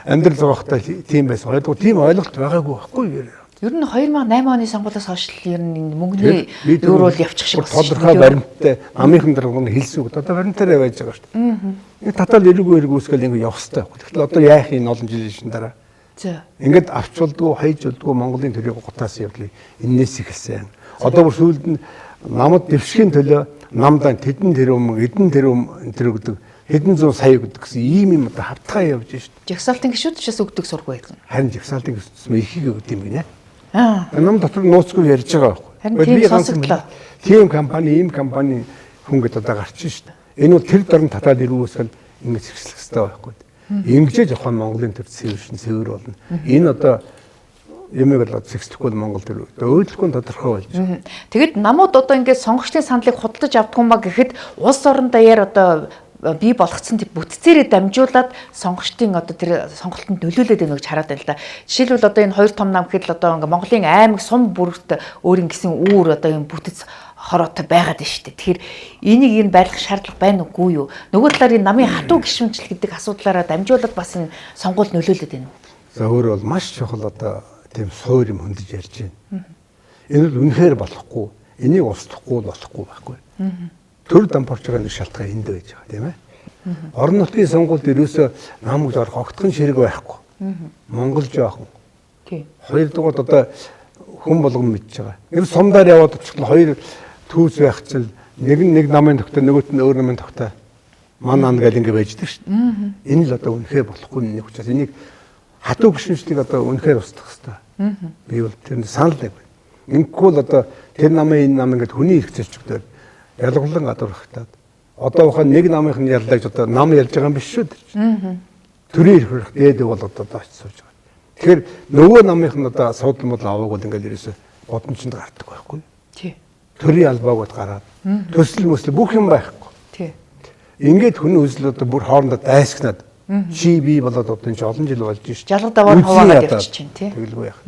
амьдрал зогоохтой тийм байсан. Хоёрдугаар тийм ойлголт байгаагүй байхгүй юу? Ер нь 2008 оны сонгуулиас хойш ер нь мөнгөний дөрөөл явчих шиг болсон. Тодорхой баримттай амынхан дарганы хэлсэн үг. Одоо баримтаараа байж байгаа шүү дээ. Энэ татал эргүү үүсгэл ингэ явах хэрэгтэй байхгүй. Тэгэхээр одоо яах юм олон жилийн шин дараа. За. Ингээд авчулдгүй, хайжулдгүй Монголын төрийг гутаас явлыг энээс ихэлсэн. Одоо бүр сүүлд нь намд дэвшгийн төлөө намдаа тэдэн тэрөм, эдэн тэрөм энэ гэдэг хэдэн зуун сая гэдэг гэсэн ийм юм одоо хавтгай явж шүү дээ. Жагсаалтын гишүүд ч бас өгдөг сургуу байсан. Харин жагсаалтын гишүүд ихийг өгд юм гинэ. Нам дотор нууцгүй ярьж байгаа байхгүй. Харин тийм сонсогдлоо. Тийм компани, ийм компани хүн гэдэг одоо гарч шүү дээ. Энэ бол тэр дорн татаад ирүүлсэл ингэж хэрэгслэх хэрэгтэй байхгүй. Ингэж явах нь Монголын төр цэвэр болно. Энэ одоо юмэг л зэгсдэхгүй Монгол төр өөрчлөлтөө тодорхой болж байна. Тэгэд намууд одоо ингээд сонгогчдын саналыг худалдаж авдаг юм ба гэхэд улс орон даяар одоо бий болгоцсон тийм бүтцээрээ дамжуулаад сонгогчдын одоо тэр сонголтод нөлөөлөд байна гэж хараад байна л да. Жишээлбэл одоо энэ хоёр том нам гэхэд л одоо ингээ Монголын аймаг сум бүрт өөрийн гэсэн үүр одоо юм бүтэц хороотой байгаад байна шүү дээ. Тэгэхээр энийг энэ байлгах шаардлага байна уугүй юу? Нөгөө талаар энэ намын хатуу гишүүнчил гэдэг асуудлаараа дамжуулаад бас энэ сонгуульд нөлөөлөд байна уу? За өөр бол маш чухал одоо тийм суур юм хөндөж ярьж байна. Энэ бол үнэхээр болохгүй. Энийг устгахгүй болохгүй байхгүй. Төр дампуурч байгаа нэг шалтгаан энд байж байгаа тийм ээ. Орон нутгийн сонгуульд ерөөсөө намайг орох огтхон ширэг байхгүй. Монгол жоохон. Тийм. Хоёрдугаар одоо хүн болгон мэдж байгаа. Ер сумдаар яваад очихлоо хоёр түүс байх чинь нэг намын тогтоо нөгөөт нь өөр намын тогтоо манаа гэл ингэ байждаг шүү дээ. Энэ л одоо үнэхээр болохгүй нэг учраас энийг хатуу гүшинчлийг одоо үнэхээр устгах хэрэгтэй. Би бол тэр санал нэг. Ингэхгүй л одоо тэр намын энэ нам ингээд хүний ирэх зэлчгдээ ялгарлан гадуурх таад. Одоо ухаан нэг намынх нь яллаач одоо нам ялж байгаа юм биш шүү дээ. Төрийн ирэх дээд бол одоо дооч сууж байгаа. Тэгэхээр нөгөө намынх нь одоо суудлын бол авааг бол ингээд ерөөсө бодомчонд гардаг байхгүй. Тий. Төрийн албаагууд гараад төсөл мөсөл бүх юм байхгүй. Тий. Ингээд хүний үзэл одоо бүр хоорондоо дайсагнаад чи би болоод одоо энэ олон жил болж шүү. Жалга даваар хуваагаад явчих чинь тий. Тэгэлгүй яах.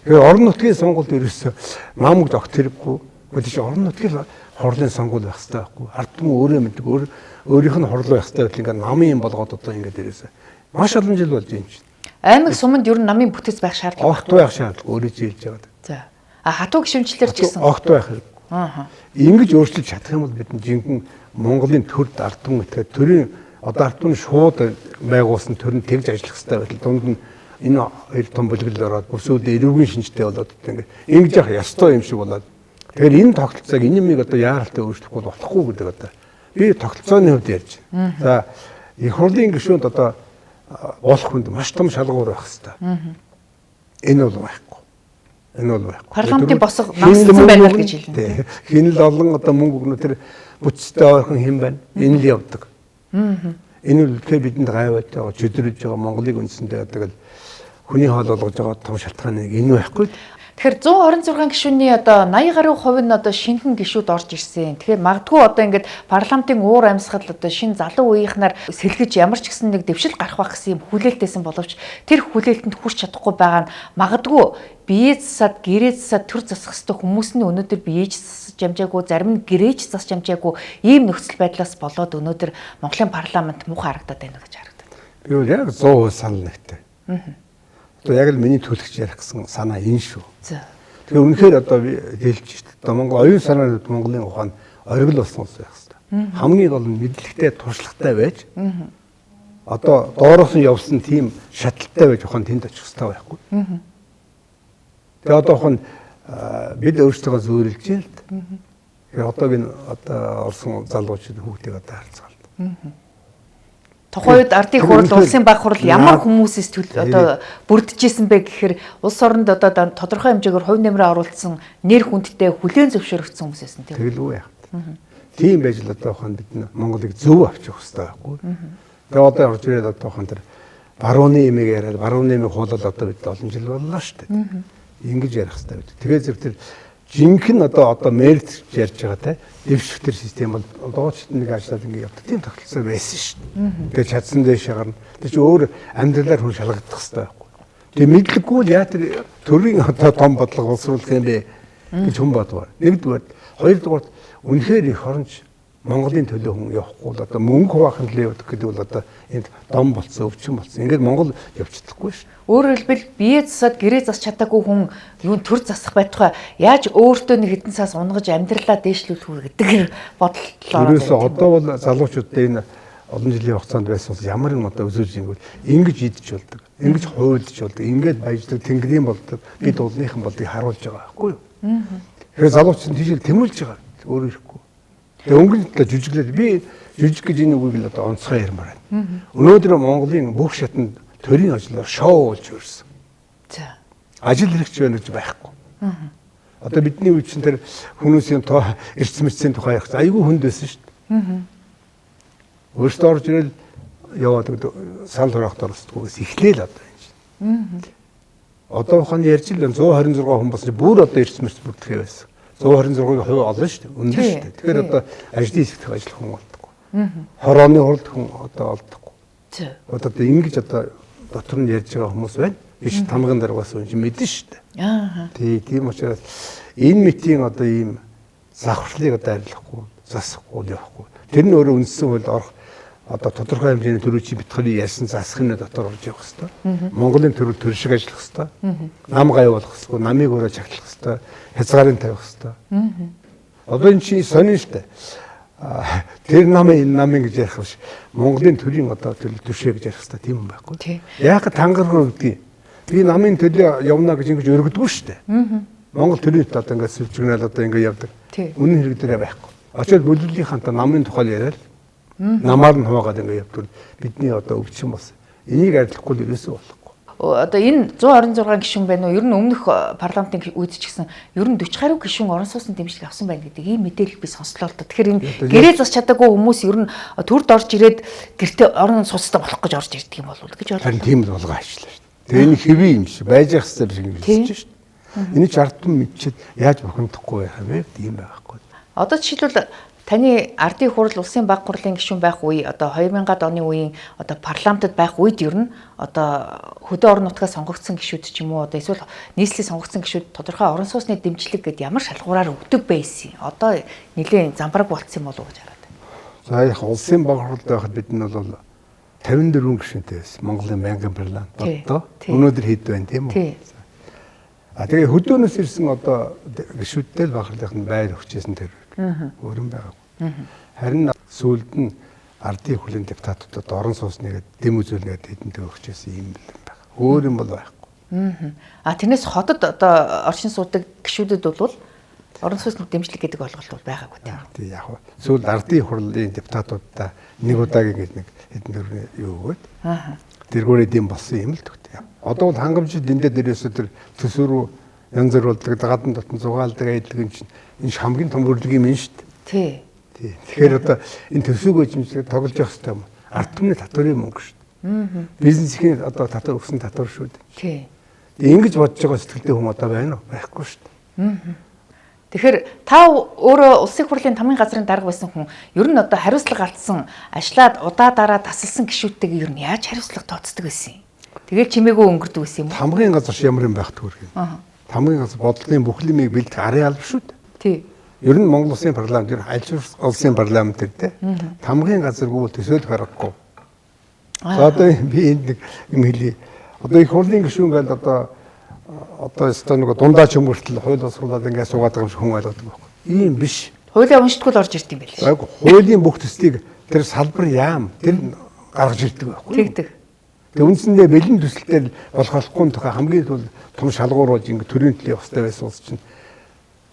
Тэгэхээр орон нутгийн сонгуульд ерөөсө намайг огт хэрэггүй. Гэхдээ чи орон нутгийн хорлын сонгуул байх хэрэгтэй байхгүй. Ард түмэн өөрөө мэддэг өөрийнх нь хорлоо байх хэрэгтэй гэхэл ингээд намын юм болгоод одоо ингээд ерөөсө маш олон жил болж юм чинь. Аймаг суманд ер нь намын бүтэц байх шаардлага. Огт байх шаардлага өөрөө зээлж байгаа. За. Хатуу гишүүнчлэр ч гэсэн. Огт байх хэрэг. Ингэж өөрчилж чадах юм бол бид жинхэнэ Монголын төрд ард түмэн итгэхэд төрийн одоо ард түмэн шууд байгуулсан төрөнд тэгж ажиллах хэрэгтэй байтал дунд нь энэ хоёр том бүлэглэл ороод бүрсүүдээ эрүүгийн шинжтэй болоод ингээд ингэж явах ёстой юм шиг болоод тэгэхээр энэ тогтолцоог энэ юмыг одоо яаралтай өөрчлөхгүй болохгүй гэдэг одоо би тогтолцооны хувьд ярьж байна. За их хурлын гишүүнд одоо болох хүнд маш том шалгуур байх хэрэгтэй. Энэ бол байхгүй. Энэ бол байхгүй. Парламентын босго намссан байна гэж хэлнэ. Хин л олон одоо мөнгө өгнө тэр бүцтэй ойрхон хэн байна. Энэ л явдаг. Энэ л тэгэхээр бидэнд гайваад байгаа, чөдрөж байгаа Монголыг үндсэндээ одоо л хүний хоол болгож байгаа том шалтгаан нэг энэ байхгүй. Тэгэхээр 126 гишүүний одоо 80 гаруй хувь нь одоо шинхэн гишүүд орж ирсэн. Тэгэхээр магадгүй одоо ингээд парламентын уур амьсгал одоо шинэ залуу үеийнхнаар сэлгэж ямар ч гэсэн нэг дэвшил гарах байх гэсэн юм хүлээлттэйсэн боловч тэр хүлээлтэнд хүрч чадахгүй байгаа нь магадгүй бие засаад гэрээ засаад төр засах хэвээр хүмүүс нь өнөөдөр биеж засаж амжаагүй, зарим нь гэрээж засаж амжаагүй ийм нөхцөл байдлаас болоод өнөөдөр Монголын парламент муухай харагдаад байна гэж харагдав. Би бол яг 100% санал нэгтэй. Одоо яг л миний төлөгч ярих гэсэн санаа энэ шүү. За. Тэгээ үнэхээр одоо би хэлж шүү. Одоо Монгол оюун санаанд Монголын ухаан оргил болсон улс байх хэрэгтэй. Хамгийн гол нь мэдлэгтэй, туршлагатай байж одоо доороос нь явсан тийм шаталтай байж ухаан тэнд очих хэрэгтэй байхгүй. Тэгээ одоо ухаан бид өөрсдөө зөөрөлж байна л да. Тэгээ одоогийн одоо орсон залуучууд хүүхдийг одоо харцгаалт. Тухайд ардын хурал, улсын баг хурал ямар хүмүүсээс одоо бүрдэж исэн бэ гэхээр улс оронд одоо тодорхой хэмжээгээр хувь нэмрээ оруулсан нэр хүндтэй хүлээн зөвшөөрөгдсөн хүмүүсээс нь тийм. Тэгэлгүй яах. Тийм байж л одоо ухаан бид Монголыг зөв авчих хэрэгтэй байхгүй. Тэгээ одоо орж ирээд одоо ухаан тэр барууны имийг яриад барууны имийг хуулаад одоо бид олон жил боллоо шүү дээ. Ингэж ярих хэрэгтэй бид. Тэгээ зөв тэр жинхэнэ одоо мерит ярьж байгаа те дэвшигтэр систем бол дооч нэг ажиллаад ингэ явдаг тийм тогтолцоо байсан шүү дээ. Тэгээ чадсан дэше гарна. Тэр чи өөр амьдралаар хүн шалгагдах хэрэгтэй байхгүй. Тэгээ мэдлэггүй л яа тэр төрийн одоо том бодлого боловсруулах юм бэ гэж хүн бодвол. Нэгдүгээр, хоёрдугаар үнэхээр их оронч Монголын төлөө хүн явахгүй л одоо мөнгө хуваахын төлөө явдаг гэдэг бол одоо энд дом болцсон, өвчин болцсон. Ингээд Монгол явчихдаггүй шүү. Өөрөөр хэлбэл бие засаад гэрээ засч чадаагүй хүн юун төр засах байтугай яаж өөртөө нэг хэдэн цаас унгаж амьдралаа дээшлүүлэх үү гэдэг бодлоо. Ерөөсөө одоо бол залуучуудад энэ олон жилийн хугацаанд байсан бол ямар юм одоо өсөж ингэвэл ингэж идэж болдог, ингэж хуйлж болдог, ингэж баяждаг, тэнгэрийн болдог, бид уулынхан болдгийг харуулж байгаа байхгүй юу? Тэгэхээр залуучууд тийшэл тэмүүлж байгаа. Өөр ирэхгүй. Тэгээ өнгөрсөн талаа жүжиглээд би жүжиг гэж энэ үгийг л одоо онцгой ярмаар байна. Өнөөдөр Монголын бүх шатнд төрийн ажлаар шоу болж өрсөн. За. Ажил хэрэгч байна гэж байхгүй. Одоо бидний үе чинь тэр хүмүүсийн эрдэс мэдсийн тухай ярих айгүй хүнд байсан шүү дээ. Өөртөө орж ирэл яваад санал хураахт орсдгүйгээс эхлээл одоо энэ чинь. Одоо ухааны ярьж л 126 хүн болсон бүр одоо эрдэс мэдс бүртгэх байсан. 126-ийн хувь олон шүү дээ. Үнэн шүү дээ. Тэгэхээр одоо ажлын хэсэгт ажиллах хүн болдоггүй. Хорооны хурд хүн одоо олдохгүй. Одоо ингэж одоо дотор нь ярьж байгаа хүмүүс байна. Биш тамгын даргаас үн чинь мэдэн шүү дээ. Тийм учраас энэ митийн одоо ийм завхарлыг одоо арилгахгүй, засахгүй явахгүй. Тэр нь өөрөө үндсэн хууль орох одоо тодорхой хэмжээний төрөв чи битгарын ярьсан засахын дотор орж явах хэрэгтэй. Монголын төрөв төр шиг ажиллах хэрэгтэй. Нам гай болох хэрэгтэй. Намыг өөрөө чаглах хэрэгтэй. Хязгаарын тавих хэрэгтэй. Одоо энэ чи сонин штэ. тэр намын энэ намын гэж ярих биш. Монголын төрийн одоо төшөө гэж ярих хэрэгтэй тийм юм байхгүй. Яг тангараг гэдгийг би намын төлөө явна гэж ингэж өргөдгөө шүү дээ. Монгол төрийн одоо ингээд сүлжгнэл одоо ингээд явдаг. Үнэн хэрэг дээрээ байхгүй. Очоод бүлэглэлийнхэнтэй намын тухай яриад намаар нь хуваагаад ингээд явдаг. Бидний одоо өвчин бас энийг арилгахгүй л ерөөсөө болохгүй. Одоо энэ 126 гишүүн байна уу? Ер нь өмнөх парламентын үед ч гэсэн ер нь 40 гаруй гишүүн орон сууцны дэмжлэг авсан байна гэдэг ийм мэдээлэл би сонслоо л доо. Тэгэхээр энэ гэрээ засч чадаагүй хүмүүс ер нь төрд орж ирээд гэртээ орон сууцтай болох гэж орж ирдэг юм болов уу гэж бодлоо. Харин тийм л болгоо ажиллаа шүү дээ. Тэгээ энэ хэвээ юм шиг байж ах хэвээр шиг хэлж шүү дээ. Энэ ч ардтан мэдчихэд яаж бухимдахгүй байх вэ? Тийм байхгүй. Одоо жишээлбэл таны ардын хурал улсын баг хурлын гишүүн байх үе одоо 2000-ад оны үеийн одоо парламентод байх үед ер нь одоо хөдөө орон нутгаас сонгогдсон гишүүд ч юм уу одоо эсвэл нийслэлийн сонгогдсон гишүүд тодорхой орон сууцны дэмжлэг гэдээ ямар шалгуураар өгдөг байсан. Одоо нэлээд замбараг болцсон юм болов уу гэж хараад байна. За яг улсын баг хурлд байхад бид нь бол 54 гишүүнтэй байсан. Монголын байнгын парламент одоо өнөөдөр хэд байна тийм үү? Тэгээ хөдөөнөөс ирсэн одоо гишүүдтэй л баг хурлын байр өгчээсэн тэр өөр юм байгаа. Харин сүүлд нь ардын хүлийн депутатуудад орон сууцны дэм үзүүлнэд хэдэнтэй өгчээсэн юм байна. Өөр юм бол байхгүй. Тэрнээс хотод одоо оршин суудаг гишүүдэд бол орон сууцны дэмжлэг гэдэг ойлголт бол байгаагүй тийм. Тий яг. Сүүлд ардын хурлын депутатуудаа нэг удаагийн нэг хэдэн төгрөгийн юу өгөөд тэргүүрээ дэм болсон юм л төгтэй. Одоо бол хангамжид эндээ дээрээс тэр төсөө рүү янз бүр болдог гадна дотн зугаалдаг айдлаг юм чинь энэ хамгийн том өрлөг юм шүү дээ. Тий. Тэгэхээр одоо энэ төсөөгөө жимслэг тоглож явах хэрэгтэй юм. Ард түмний татварын мөнгө шүү дээ. Бизнесийн одоо татвар өгсөн татвар шүү дээ. Тий. Тэгээ ингэж бодож байгаа сэтгэлтэй хүмүүс одоо байна уу? Байхгүй шүү дээ. Тэгэхээр та өөрөө улсын хурлын тамгын газрын дарга байсан хүн ер нь одоо хариуцлага алдсан, ажиллаад удаа дараа тасалсан гишүүдтэйг ер нь яаж хариуцлага тооцдог байсан юм? Тэгэл чимээгөө өнгөрдөг байсан юм. Тамгын газар ямар юм байх төгрөг. Тамгын газар бодлогын бүх юмыг бэлдэх арын алба шүү дээ. Тий. Ер нь Монгол улсын парламент, аль улсын парламент гэдэг тамгын газаргүй төсөөлөх аргагүй. За одоо би энд нэг юм хэлье. Одоо их хурлын гишүүн байл одоо нэг дундаа ч юм хүртэл хууль босруулаад ингээд суугаад байгаа юм шиг хүн ойлгодог байхгүй. Ийм биш. Хуулиа уншдаггүй л орж ирд юм байл. Айгу хуулийн бүх төслийг тэр салбар яам тэр гаргаж ирдэг байхгүй. Тэгдэг. Тэгээ үндсэндээ бэлэн төсөлтөөр болох болохгүй тухай хамгийн том шалгуур болж ингээд төрийн төлөв явах хэрэгтэй байсан улс чинь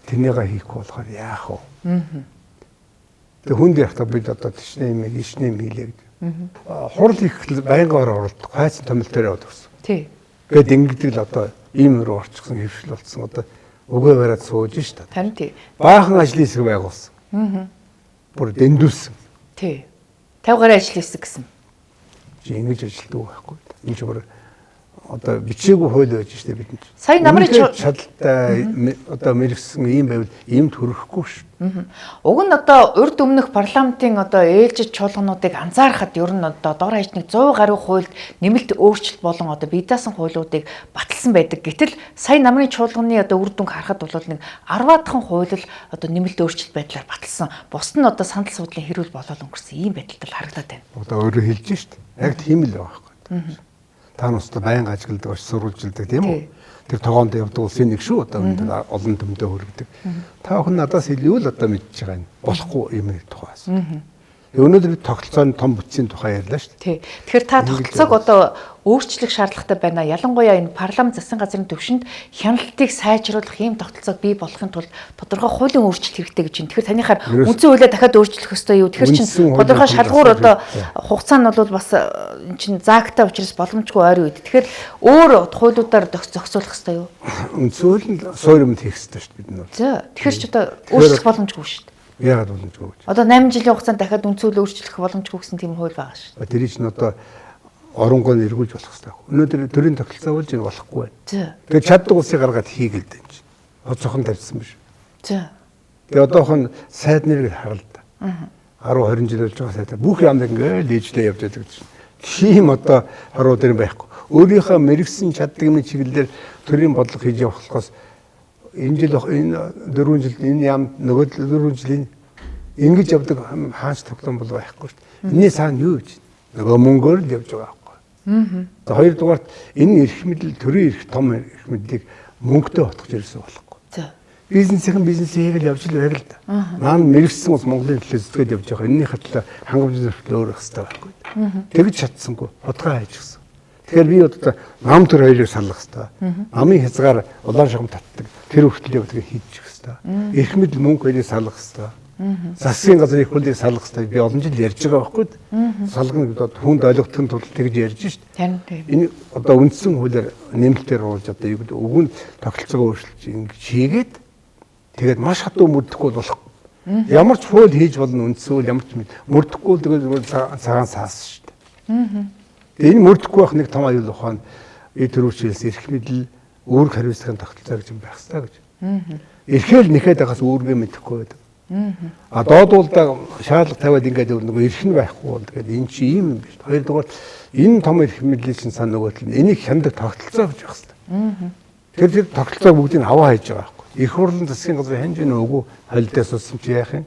тэрнийгээ хийхгүй болохоор яах вэ? Тэгээ хүнд ярих та бид одоо тийшнээ юм хийлээ гэдэг. Хурал их байнгын оролдох хайц томил дээр яваад өгсөн. Тий. Гэт ингэдэг л одоо ийм рүү орчихсон хөвшил болсон одоо өгөө бариад сууж шít. Харин тий. Баахан ажлын хэсэг байгуулсан. Бүр дэндүүлсэн. Тий. 50 гаруй ажил хэсэг гэсэн. Чи ингэж ажилтдаг байхгүй. Энэ ч бүр одоо бичээгүй хууль байж штэ бидэнд. Сая намрын чадaltaй одоо мэрэгсэн ийм байвал иймд хүрэхгүй шүү. Уг нь одоо урд өмнөх парламентын одоо ээлжид чуулгануудыг анзаарахад ер нь одоо дор хаяж нэг 100 гаруй хуульд нэмэлт өөрчлөлт болон одоо бие даасан хуулиудыг баталсан байдаг. Гэтэл сая намрын чуулганы одоо үр дүнг харахад бол нэг 10-аадахан хууль л одоо нэмэлт өөрчлөлт байдлаар баталсан. Бусд нь одоо санал судлын хэрүүл болоод өнгөрсөн ийм байдалтай харагдаад байна. Одоо өөрөө хэлж штэ. Яг тийм л байгаа байхгүй. Та настай байнга ажигладаг ш сурвалжилдаг тийм үү? Тэр тогоонд явдаг улсын нэг шүү одоо олон төмдөө хөргөдөг. Та бүхэн надаас илүү л одоо мэдж байгаа юм. Болохгүй юм тухайс. Өнөөдөр тогтолцооны том бүтцийн тухай ярьлаа шүү Тий. дээ. Тэгэхээр та тогтолцоог одоо өөрчлөх шаардлагатай байна. Ялангуяа энэ парламент засгийн газрын төвшөнд хяналтыг сайжруулах ийм тогтолцоог бий болохын тулд тодорхой хуулийн өөрчлөлт хэрэгтэй гэж байна. Тэгэхээр танихаар үндсэн хуулиа дахиад өөрчлөх ёстой юу? Тэгэхээр чинь тодорхой шалгуур одоо хугацаа нь бол бас эн чинь заагтай учраас боломжгүй ойр үед. Тэгэхээр өөр хуулиудаар зохицуулах ёстой юу? Үндсэн хууль нь суур юмд хийх ёстой шүү дээ бид нар. За тэгэхээр ч одоо өөрчлөх боломжгүй шүү дээ. Яагаад боломжгүй вэ? Одоо 8 жилийн хугацаанд дахиад үндсэн хууль өөрчлөх боломжгүй гэсэн тийм хууль байгаа шүү. Тэр чинь одоо оронгоо эргүүлж болох хэрэгтэй. Өнөөдөр төрийн тогтолцоо болж ийн болохгүй байна. Тэгээд чаддаг улсыг гаргаад хийгээл дээ чинь. Хоцохон тавьсан биш. За. Тэгээд одоохон сайд нэрийг харал да. 10 20 жил болж байгаа сайд бүх ямд ингээл ээжлээ явж байдаг чинь. Тийм одоо харуу дээр байхгүй. Өөрийнхөө мэрэгсэн чаддаг юмны чиглэлээр төрийн бодлого хийж явах болохоос энэ жил энэ 4 жилд энэ яам нөгөө 4 жилийн ингэж явдаг хаач тоглоом бол байхгүй шүү дээ. Энийн цаана юу гэж нөгөө мөнгөөр л явж байгаа байхгүй. За хоёрдугаарт энэ эрх мэдэл төрийн эрх том эрх мэдлийг мөнгөтэй утгаж ирсэн болохгүй. За. бизнесийн хийгээл явж л байр л да. Наа мэрэгсэн ус Монголын төлөө зүтгээд явж байгаа. Энэний хатлаа хангамж зөвлөлт өөр хэвээр байхгүй. Тэгж чадсангүй хутгаа хайж гисэн. Тэгэхээр би одоо нам төр хоёрыг салгах хэвээр. Намын хязгаар улаан шугам татдаг. Тэр хүртэл явдаг хийчих хэвээр. Эрх мэдэл мөнгө хоёрыг салгах хэвээр. Засгийн газрын их хурлыг салгах хэвээр. Би олон жил ярьж байгаа байхгүй. Салгана гэдэг хүнд ойлгохын тулд тэгж ярьж шít. Энэ одоо үндсэн хуулиар нэмэлтээр оруулж одоо юу гэдэг өгөн тогтолцоогоо өөрчилж ингэж хийгээд тэгээд маш хатуу мөрдөхгүй болохгүй. Ямар ч хууль хийж болно үндсэн хууль ямар ч мөрдөхгүй тэгээд цагаан саас шүү дээ. Энэ мөрдөхгүй байх нэг том аюул ухаан төрөвчлээс эрх мэдэл үүрэг хариуцлагын тогтолцоо гэж юм байх хэрэгтэй гэж. Эрхэл нэхэд байгаас үүргээ мэдэхгүй байдаг. А доодуулдаа шаардлага тавиад ингээд нөгөө эрх нь байхгүй бол тэгээд энэ чи ийм юм биш. Хоёрдугаар энэ том эрх мэдлийн чинь сан нөгөөтөл энийг хяндаг тогтолцоо гэж байх хэрэгтэй. Тэр тогтолцоог бүгдийг аваа хийж байгаа байхгүй. Их хурлын засгийн газрын хэмжээний өгөө холидоос уссан чи яах юм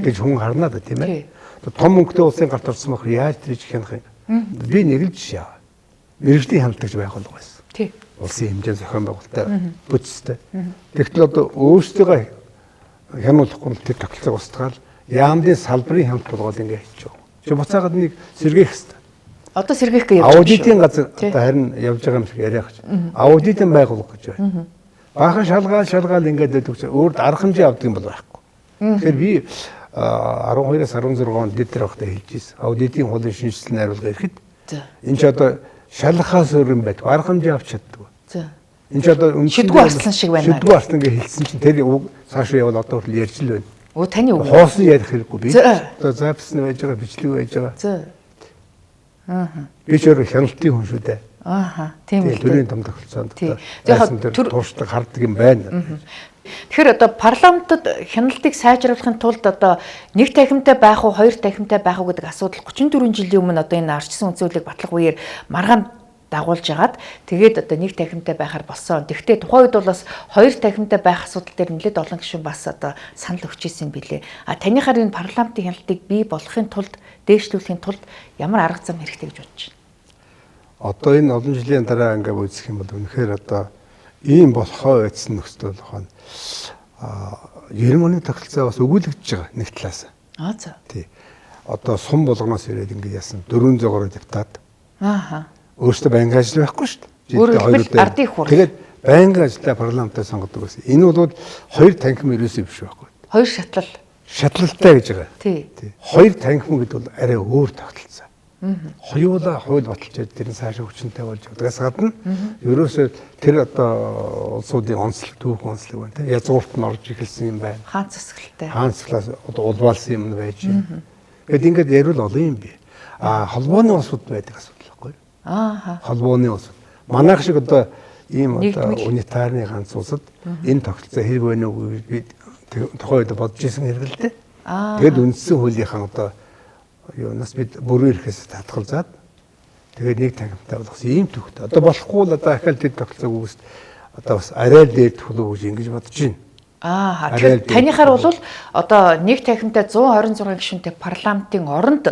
гэж хүн харнаа да тийм ээ. Том мөнгөтэй улсын гарт орсон бохор яаж тэрийг хянах юм? Би нэг л жишээ аваа. Мэргэжлийн хяналтагч байх болов байсан. Тий. Улсын хэмжээний зохион байгуулалтаар бүтцтэй. Тэгтэл одоо өөрсдөө хянуулахгүй тэр тогтолцоог устгаал яамдын салбарын хяналт болгоод ингэ хийчих. Чи буцаагаад нэг сэргээх хэрэгтэй. Одоо сэргээх гэж явж байгаа. Аудитын газар одоо харин явж байгаа юм шиг яриах гэж. Аудитын байгууллага гэж байна. Баахан шалгаал ингээд өгч өөрд арга хэмжээ авдаг юм бол байхгүй. Тэгэхээр би 12-аас 16 онд дэдэр байхдаа хэлж ирсэн. Аудитын хуулийн шинжилсэн найруулга ирэхэд энэ ч одоо шалгахаас өөр юм байдаг. Арга хэмжээ авч чаддаг. Энэ ч одоо шидгүү арслан шиг байна. Шидгүү арслан гэж хэлсэн чинь тэр цаашаа явал одоо хүртэл ярьж л байна. Оо таны үг. Хоосон ярих хэрэггүй би. Одоо запис нь байж байгаа, бичлэг байж байгаа. Би ч өөр хяналтын хүн шүү дээ. Тийм үү. Төрийн том тогтолцоонд тууштай хардаг юм байна. Тэгэхээр одоо парламентод хяналтыг сайжруулахын тулд одоо нэг танхимтай байх уу, хоёр танхимтай байх уу гэдэг асуудал 34 жилийн өмнө одоо энэ ардчсан үзүүлэлтийг батлах үеэр маргаан дагуулж агаад тэгээд одоо нэг танхимтай байхаар болсон. Тэгвэл тухайн үед бол бас хоёр танхимтай байх асуудал дээр нэлээд олон гишүүн бас одоо санал өгч ирсэн билээ. Таныхаар энэ парламентын хяналтыг бий болгохын тулд, дээшлүүлэхийн тулд ямар арга зам хэрэгтэй гэж бодож байна? Одоо энэ олон жилийн дараа ингээд үзэх юм бол үнэхээр одоо ийм болохоо байсан нөхцөл ухаан 90 оны тогтолцоо бас өгүүлэгдэж байгаа нэг талаас. За. Тий. Одоо сум болгоноос ирээд ингээд яасан 400 гаруй депутат. Өөрөөсөө байнгын ажил байхгүй шүү дээ. Ардын их хурл. Тэгээд байнгын ажиллаа парламентаар сонгодог байсан. Энэ бол хоёр танхим ерөөсөө биш байхгүй. Хоёр шатлал. Шатлалтай гэж байгаа. Тий. Хоёр танхим гэдэг бол арай өөр тогтолцоо. Хоёулаа хууль баталж тэрэн цаашаа хүчнтэй болж байгаас гадна ерөөсөө тэр одоо улсуудын онцлог түүх онцлог байна тийм язгуурт нь орж эхэлсэн юм байна. Хаан засаглалтай. Хаан засаглаас одоо улбаалсан юм байж байна. Тэгэд ингээд ярил олон юм би. Холбооны улсууд байдаг асуудал байхгүй. Холбооны улсууд. Манайх шиг одоо ийм одоо унитарны ганц улсад энэ тогтолцоо хэрэг байна уу би тухайн үед бодож исэн хэрэг л дээ. Тэгэд үндсэн хуулийнхаа одоо юунаас бид бүрэн ирэхээс татгалзаад тэгээд нэг танхимтай болгосон ийм төвхтэй. Одоо болохгүй л одоо ахаал тэр тогтолцоог үүс одоо бас арай дээр төлөв гэж ингэж бодож байна. Тэгэхээр танихаар бол одоо нэг танхимтай 126 гишүүнтэй парламентын оронд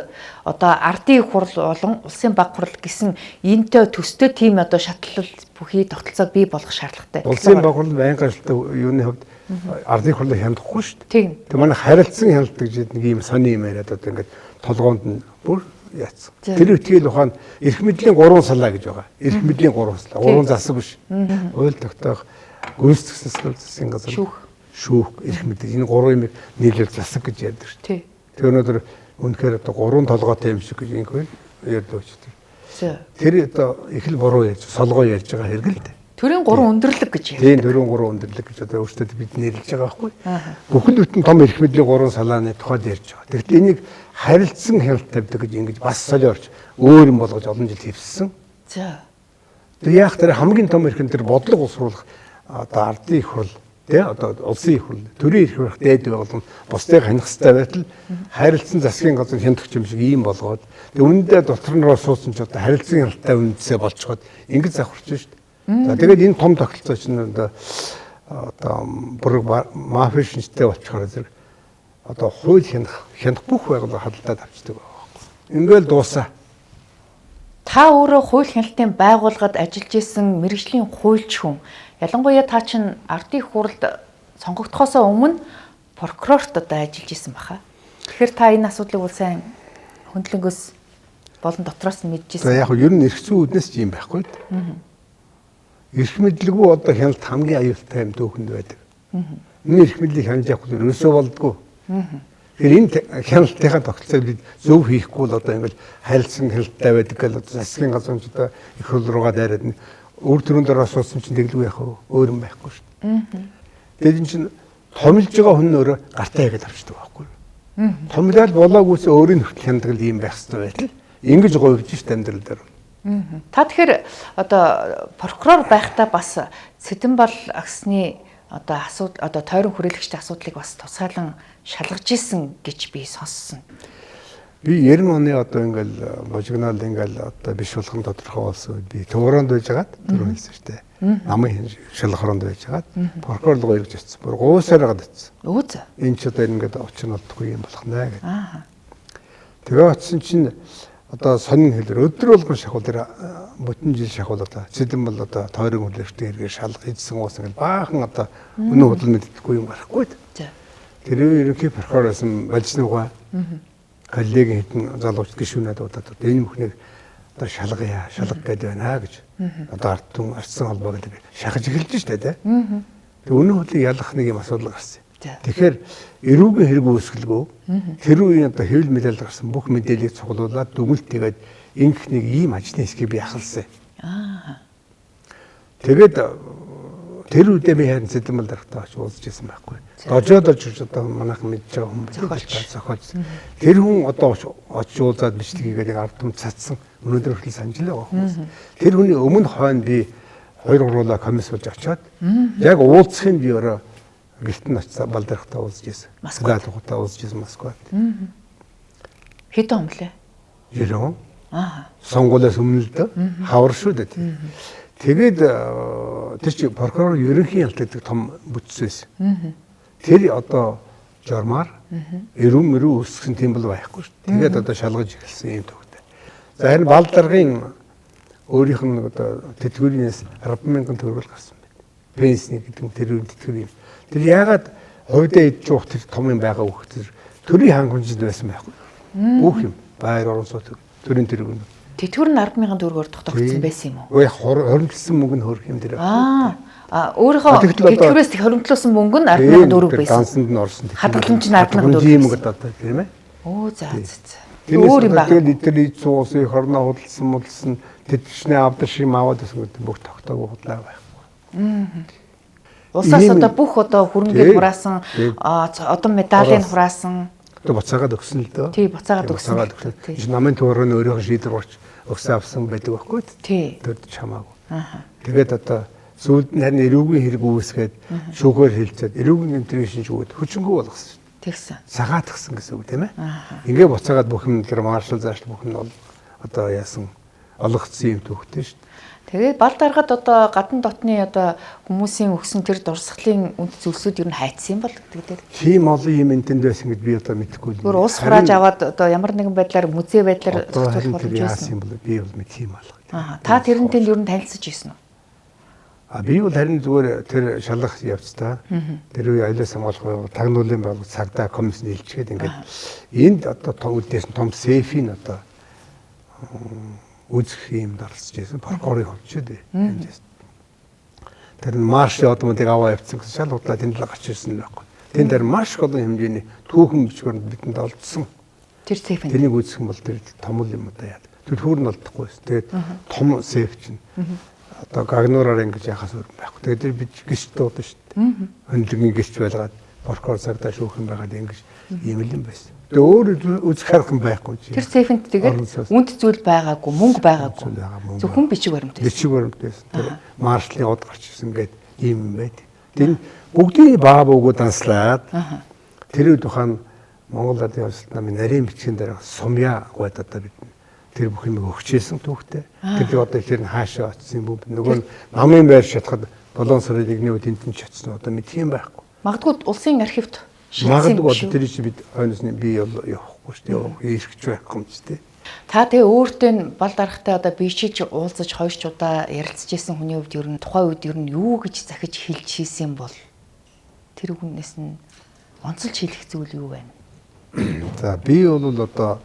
одоо ардын их хурл болон улсын баг хурл гэсэн энэтэй төстэй тийм одоо шатлал бүхий тогтолцоог бий болгох шаардлагатай. Улсын баг хурл байнгын ажилтны юуны хувьд ардын хурлыг хямдахгүй шүү дээ. Тэг манай харилцан хяналт гэж нэг ийм сони юм яриад одоо ингээд толгоонд нь бүр яатсан. Тэр үтгэл ухаан эрх мэдлийн 3 салаа гэж байгаа. Эрх мэдлийн 3 салаа. 3 засаг биш. Хууль тогтоох гүйцэтгэх засгийн газар шүүх эрх мэдэл энэ 3 юм нийлүүл засаг гэж ярьдаг шүү дээ. Тэр өнөөдөр үнэхээр одоо 3 толгойтой юм шиг гэж ингэв ярьдаг шүү дээ. Тэр одоо их л буруу ярьж солгоо ярьж байгаа хэрэг л дээ. Төрийн 3 өндөрлөг гэж ярьдаг. Тийм төрийн 3 өндөрлөг гэж одоо өөрсдөө бид нэрлэж байгаа байхгүй. Бүхэл бүтэн том эрх мэдлийн 3 салааны тухайд ярьж байгаа. Тэгэхдээ энийг харилцсан хяналт тавьдаг гэж ингэж бас солиорч өөр юм болгож олон жил хэвссэн. За. Тэр яг тэр хамгийн том эрхэн тэр бодлого усруулах одоо ардын их хурл тий одоо улсын их хурл төрийн эрх барих дээд байгууллага бусдыг ханих хэрэгтэй байтал харилцсан засгийн газар хяналт юм шиг ийм болгоод тэг үнэндээ дотор нь суусан ч одоо харилцсан хяналттай үндэсээ болцоход ингэж завхарч шүү дээ. За тэгээд энэ том тогтолцоо чинь одоо бүр мафи шинжтэй болчихоор зэрэг одоо хууль хянах бүх байгууллага хадгалаад авчдаг байгаа байхгүй. Ингээл дуусаа. Та өөрөө хууль хяналтын байгууллагад ажиллаж исэн мэргэжлийн хуульч хүн. Ялангуяа та чинь ардын их хурлд сонгогдохоосоо өмнө прокурорт одоо ажиллаж исэн баха. Тэгэхээр та энэ асуудлыг бол сайн хөндлөнгөөс болон дотроос нь мэдчихсэн. За яг ер нь эрх зүйн үүднээс ч юм байхгүй. Эрх мэдлэггүй одоо хяналт хамгийн аюултай юм дүүхэнд байдаг. Энэ эрх мэдлийг хянаж явах ерөөсөө болдгоо. Тэгэхээр энэ хяналтынхаа тогтолцоог бид зөв хийхгүй бол одоо ингээл хайлтсан хяналттай байдаг гэл одоо засгийн газрын одоо их хөл руугаа дайраад өөр төрөнд ороод суудсан чинь тэглгүй яах вэ? Өөр юм байхгүй шүү дээ. Тэгээд энэ чинь томилж байгаа хүн өөрөө гартаа хийгээд авчдаг байхгүй. Томилол болоогүйс өөрийн хүртэл хяндаг л юм байх хэрэгтэй байтал ингэж говьж шít амьдрал дээр. Та тэгэхээр одоо прокурор байхдаа бас Цэдэнбал агсны одоо асуудал одоо тойрон хүрээлэгчтэй асуудлыг бас тусгайлан шалгаж исэн гэж би сонссон. Би 90 оны одоо ингээл божигнал ингээл одоо биш болгон тодорхой болсон. Би Төвөрөнд байжгаад түрүү хэлсэн шүү дээ. Намын шалхоронд байжгаад прокурор руу ирж очсон. Бүр гуйсаар гад очсон. Өөзөө. Энд ч одоо ингээд очин олдохгүй юм болох наа гэдэг. Тэгээ очсон чинь одоо сонин хэлээр өдөр болгон шахуул дээр бүтэн жил шахуул одоо Цэдэнбал одоо тойрон хүлээлттэй хэрэгээ шалгах хийсэн уус ингээд баахан одоо өнөө худал мэддэггүй юм гарахгүй. Тэр ерөнхий прокуророос болжнуугаа коллегийн хэдэн залууч гишүүнээд удаад энэ бүхнийг одоо шалгая гэдэг байна гэж одоо ард түмэн арцсан холбоо гэдэг шахаж эхэлж штэ тэ. Тэг өнөө хөдлөг ялах нэг юм асуудал гарсан. Тэгэхээр эрүүгийн хэрэг үүсгэлгүй тэр үеийн одоо хэвлэл мэдээлэл гарсан бүх мэдээллийг цуглуулад дүгнэлт тэгээд ингэхнийг ийм ажлын хэсгийг би ахалсан. Тэгээд тэр үедээ би харин Цэдэнбал дарагтаа очиж уулзж ирсэн байхгүй. Дожоод очиж одоо манайхан мэдж байгаа хүн зохиолч. Тэр хүн одоо очиж уулзаад бичлэгийг ард түмэн цацсан. Өнөөдөр хүртэл санаж л байгаа хүмүүс. Тэр хүний өмнө хойно би 2-3 комисс болж очиод яг уулзахын би өөрөө гэлтэн очиж Балдархтаа уулзж ирсэн. Москватаа уулзж ирсэн Москвад. Хэдэн он блэ? 90. Сонгуулиас өмнө л дөө хавар шүү дээ. Тэгээд тэр чи прокурор ерөнхий ялт гэдэг том бүтц байсан. Тэр одоо жормаар эрүүн үүсгэсэн тийм бол байхгүй шүү. Тэгээд одоо шалгаж эхэлсэн юм төгтөө. За харин Балдаргын өөрийнх нь одоо тэтгэврийнээс 10,000 төгрөг гарсан байна. Пенсний гэдэг тэр тэтгэвэр юм. Тэр яагаад хувьдаа идж уух тэр том юм байгаа үг тэр төрийн хангамжинд байсан байхгүй. Бүх юм байр орон сууц төрийн тэрэг нь. Тэтгэвэр нь 10,000 төгрөгөөр тогтогдсон байсан юм уу? Үгүй хоримтлсан мөнгө нь хөрөх юм дээр. Өөрийнхөө тэтгэврээс хоримтлуулсан мөнгө нь 10,000 төгрөг байсан. Дансанд нь орсон. Хадгаламж нь 10,000 төгрөг. Тийм мөнгө одоо тийм ээ. Оо за. Өөр юм байна. Тэгээд эдгээр цуусыг хорноо худалсан тэтгэвчний авдар шиг аваад гэсэн үг бүх тогтоогүй худлаа байхгүй. Улсаас одоо бүх одоо хөрөнгөийг хураасан, одоо медалийн хураасан. Одоо буцаагаад өгсөн л дөө. Тий, буцаагаад өгсөн. Энэ намын төөрөний өөрийнхөө шийдвэр гарч өгсөн авсан байдаг байхгүй. Тий. Төрд чамаагүй. Тэгээд одоо сүүлд нь харин эрүүгийн хэрэг үүсгээд шүүхээр хилцээд эрүүгийн интеграшн шүүгээд хүчингүй болгосон. Тэгсэн. Цагаатгсан гэсэн үг тийм ээ. Ингээ буцаагаад бүх юм тэр маршал заашл бүх нь бол одоо яасан олгогдсон юм төвхтэй шүү дээ. Тэгээд Балдаргад одоо гадна дотны одоо хүмүүсийн өгсөн тэр дурсгалын үнд зүйлсүүд ер нь хайцсан юм бол гэдэг дээр. Тийм олон юм энтэнд байсан гэж би одоо мэдэхгүй. Гүр ус хурааж аваад одоо ямар нэгэн байдлаар музей байдлаар зохицуулах боломж байсан юм бол би бол мэд юм алга. Та тэрнтэй ер нь танилцж ирсэн үү? Би бол харин зүгээр тэр шалгах явц та. Тэр үе аялал хамгаалах тагнуулын байгууллага цагдаа комисс нийлчихэд ингээд энд одоо том үдээс том сейфийн одоо үзэх юм даралцж байсан прокурорын хувьд дээ. Тэр нь марш одмодыг аваа явцсан гэсэн шал худлаа тэнд л гарч ирсэн л байхгүй. Тэнд дээр маш олон хэмжээний түүхэн бичгээр бидэнд олдсон. Тэр сейф. Тэнийг үзэх юм бол тэр том юм одоо яа. Төлхөр нь олдохгүй байсан. Тэгээд том сейф чинь одоо гагнуураар ингэж яхаас өөр байхгүй. Тэгээд тэр бид гисч дуудсан шүү дээ. Хөндлөгийн гисч байлгаад прокурор цагдаа шүүх юм байгаад ингэж ийм л юм байсан. Тэгээ өөр үзэх харах юм байхгүй чи. Тэр сейфэнд тэгээд үнд зүйл байгаагүй, мөнгө байгаагүй. Зөвхөн бичиг баримт байсан. Бичиг баримт байсан. Тэр маршлын од гарч ирсэн гээд ийм юм байд. Тэр бүгдийн баа буугуу данслаад тэр үед ухаан Монгол Ардын улсад намын нарийн бичгийн дараа сумья гойд одоо бид тэр бүх юм өгчээсэн түүхтэй. Тэр одоо тэр нь хаашаа очсон юм бэ? Нөгөө намын байр шатахад 7 сарын 1-ний үед тентэн чацсан одоо мэд юм байхгүй. Магадгүй улсын архивд магадгүй тэр чинь бид хойноос нь би явахгүй шүү дээ. Ирхэж байх юм ч дээ. Та тэгээ өөртөө Балдархтай одоо бичиж уулзаж хойш удаа ярилцж исэн хүний хувьд ер нь тухайн үед ер нь юу гэж захиж хэлж хийсэн бол тэр хүнээс нь онцолж хэлэх зүйл юу байна? За би бол одоо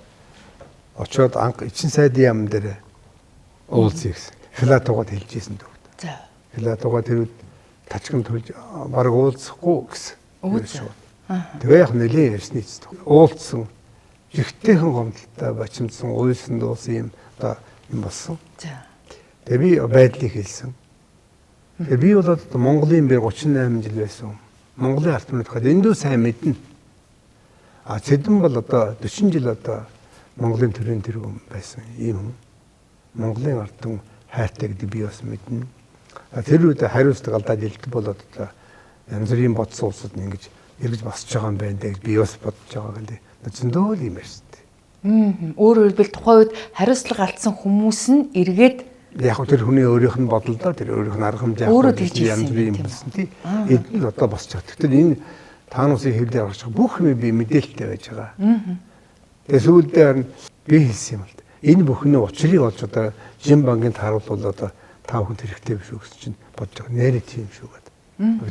очоод анх эчин сайдын яам дээр уулзъя гэсэн. Филатогод хэлжсэн дөө. За. Филатогод тэр тачган төлж баг уулзахгүй гэсэн. Тэгээ яг нэлээд ярьсны эцэст. Уулзсан жигтэйхэн гомдолтой бачимдсан уйлсан дуусан юм одоо юм болсон. За. Тэгээ би байдлыг хэлсэн. Тэгээ би бол одоо Монголын бэр 38 жил байсан. Монголын ард түмнийхээ эндүү сайн мэднэ. А Цэдэн бол одоо 40 жил одоо Монголын төрийн тэргүүн байсан юм хүн. Монголын ард түмэн хайртай гэдэг би бас мэднэ. Тэр үед хариуцлага алдаад илтгэх болоод одоо янз бүрийн бодсон улсууд ингэж эргэж босч байгаа юм байна гэж би бас бодож байгаа гэнэ. Зөндөө юм байна шүү дээ. Өөрөөр хэлбэл тухайн үед хариуцлага алдсан хүмүүс нь эргээд яг тэр хүний өөрийнх нь бодолдоо тэр өөрийнх нь арга хэмжээ янз бүрийн юм болсон тий. Эдгээр одоо босч байгаа. Тэгтэл энэ таануусын хэвлэлээр гарч байгаа бүх юм би мэдээлэлтэй байж байгаа. Тэгээ сүүлдээ би хэлсэн юм л да. Энэ бүхний учрыг олж одоо Жин банкнд харуулвал одоо та бүхэнд хэрэгтэй биш үү гэсэн чинь бодож байгаа. Нэрээ тийм шүү гэдэг.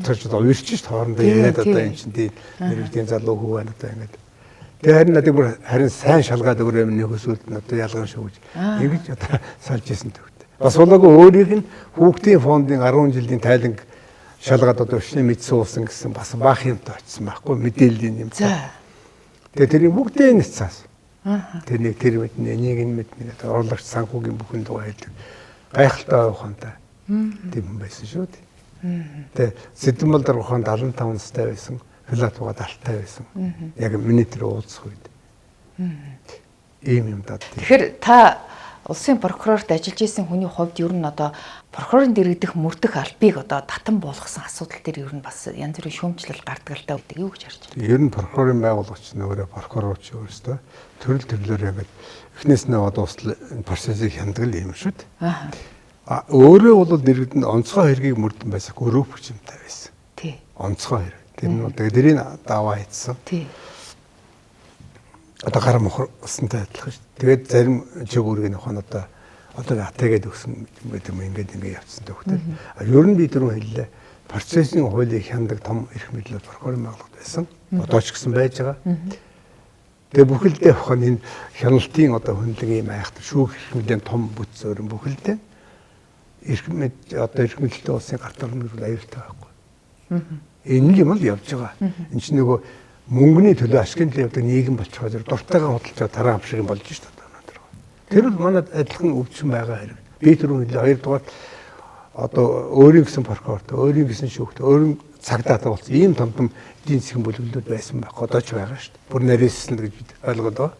Тэр ч одоо уурч ш хоорондоо яриад одоо энэ чинь тийм нэрвдийн залуу хүү байна одоо ингэж. Тэгээ харин надад бүр харин сайн шалгаад өгөр юм нэг өсөлд нь одоо ялган шүү гэж. Ингэж одоо салж исэн төвтэй. Бас болоогүй өөрийнх нь хүүхдийн фондын 10 жилийн тайланг шалгаад одоо өчнөө мэдсэн уусан гэсэн бас баах юмтай очсон байхгүй мэдээллийн юм. Тэгээ тэрийг бүгдээ нэцээс. Тэр нэг тэр мэднэ, нэг энэ мэднэ гэдэг орлогч санхүүгийн бүхэн дугаа хэлдэг. Гайхалтай ухаантай. Тийм байсан шүү дээ. Тэгээ Сэдэмбалдар ухаанд 75 настай байсан. Филатогод алтай байсан. Яг миний тэр уулзах үед. Ийм юм даа. Тэгэхээр та улсын прокурорт ажиллаж исэн хүний хувьд ер нь одоо прокурорын дэргэдэх мөрдөх албыг одоо татан болгосон асуудал дээр ер нь бас янз бүрийн шүүмжлэл гардаг л даа гэдэг юу гэж харж байна. Ер нь прокурорын байгууллагч нөөрэ прокурор ч өөрөөсөө төрөл төрлөөр яг эхнээс нь дуустал процессыг хяндаг юм шүү дээ. Өөрөө бол дэргэдэнд онцгой хэргийг мөрдөн байсан групп хүчтэй байсан. Тий. Онцгой хэрэг. Тэр нь бол тэрийг даваа хийсэн. Тий. Одоо гар мохорсонтой адилхан шүү дээ. Тэгээд зарим чиг үүргийн ухаан одоо атагээд өгсөн юм ингээд явцсан төгтөл. Ер нь би түрүү хэллээ. Процессын хуулийг хяндаг том эрх мэдлэл прокурорын байгууллагад байсан. Одоо ч гэсэн байж байгаа. Тэгээ бүхэлдээ ухаан энэ хяналтын одоо хөндлөгийн юм айхтар шүүх эрх мэдлийн том бүтц өрн бүхэлдээ эрх мэдэлтэй улсын гарт орны гэрэл аюултай байхгүй. Энэ юм л явж байгаа. Энэ чинь нөгөө мөнгөний төлөө ашигын төлөө явдаг нийгэм болчихоо зэрэг дуртайгаа худалдаж дараа авшиг юм болж шүү дээ. Тэр бол манад адилхан өвчин байгаа хэрэг. Би түрүү хэлээ хоёрдугаар одоо өөрийн гэсэн прокурорт, өөрийн гэсэн шүүхт, өөрийн цагдаатай болсон ийм том эдийн засгийн бүлэглүүд байсан байх. Одоо ч байгаа шүү дээ. Бүр нарийнсэн гэж бид ойлгоод байгаа.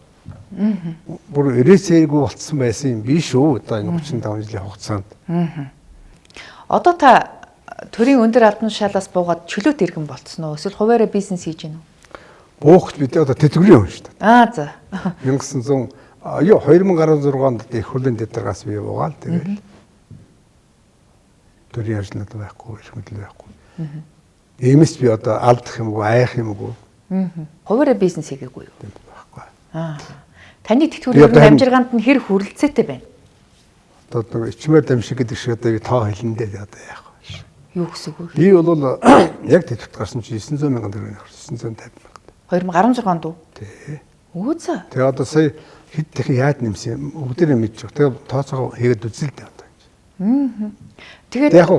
Бүр эрээсээгүй болцсон байсан юм биш үү? Одоо энэ 35 жилийн хугацаанд. Одоо та төрийн өндөр албан тушаалаас буугаад чөлөөт иргэн болцсон уу? Эсвэл хуваараа бизнес хийж гэнэ үү? Буухт бид одоо тэтгэврийн хүн шүү дээ. За. 2016 онд их хурлын дэдгээс бий буугаал тэгэл. Төрийн ажлууд байхгүй, эрх мэдэл байхгүй. Иймээс би одоо алдах юм уу, айх юм уу? Хуваараа бизнес хийгээгүй юу? Байхгүй. Таны тэтгэврийн амжиргаанд нь хэр хүрэлцээтэй байна? Одоо ичмэр дамжиг гэдэг шиг одоо тоо хэлэндээ одоо яах вэ? Юу гэсэн үг вэ? Би бол яг тэтгэврт гарсан чи 900 мянган төгрөг гарсан. 950 мянга. 2016 онд уу? Тий. Үүсэ. Тэгээ одоо сая хэд дахин яад нэмсэн бүгдээрээ мэдчих. Тэгээ тооцоо хийгээд үзэл дээ одоо. Тэгээд яг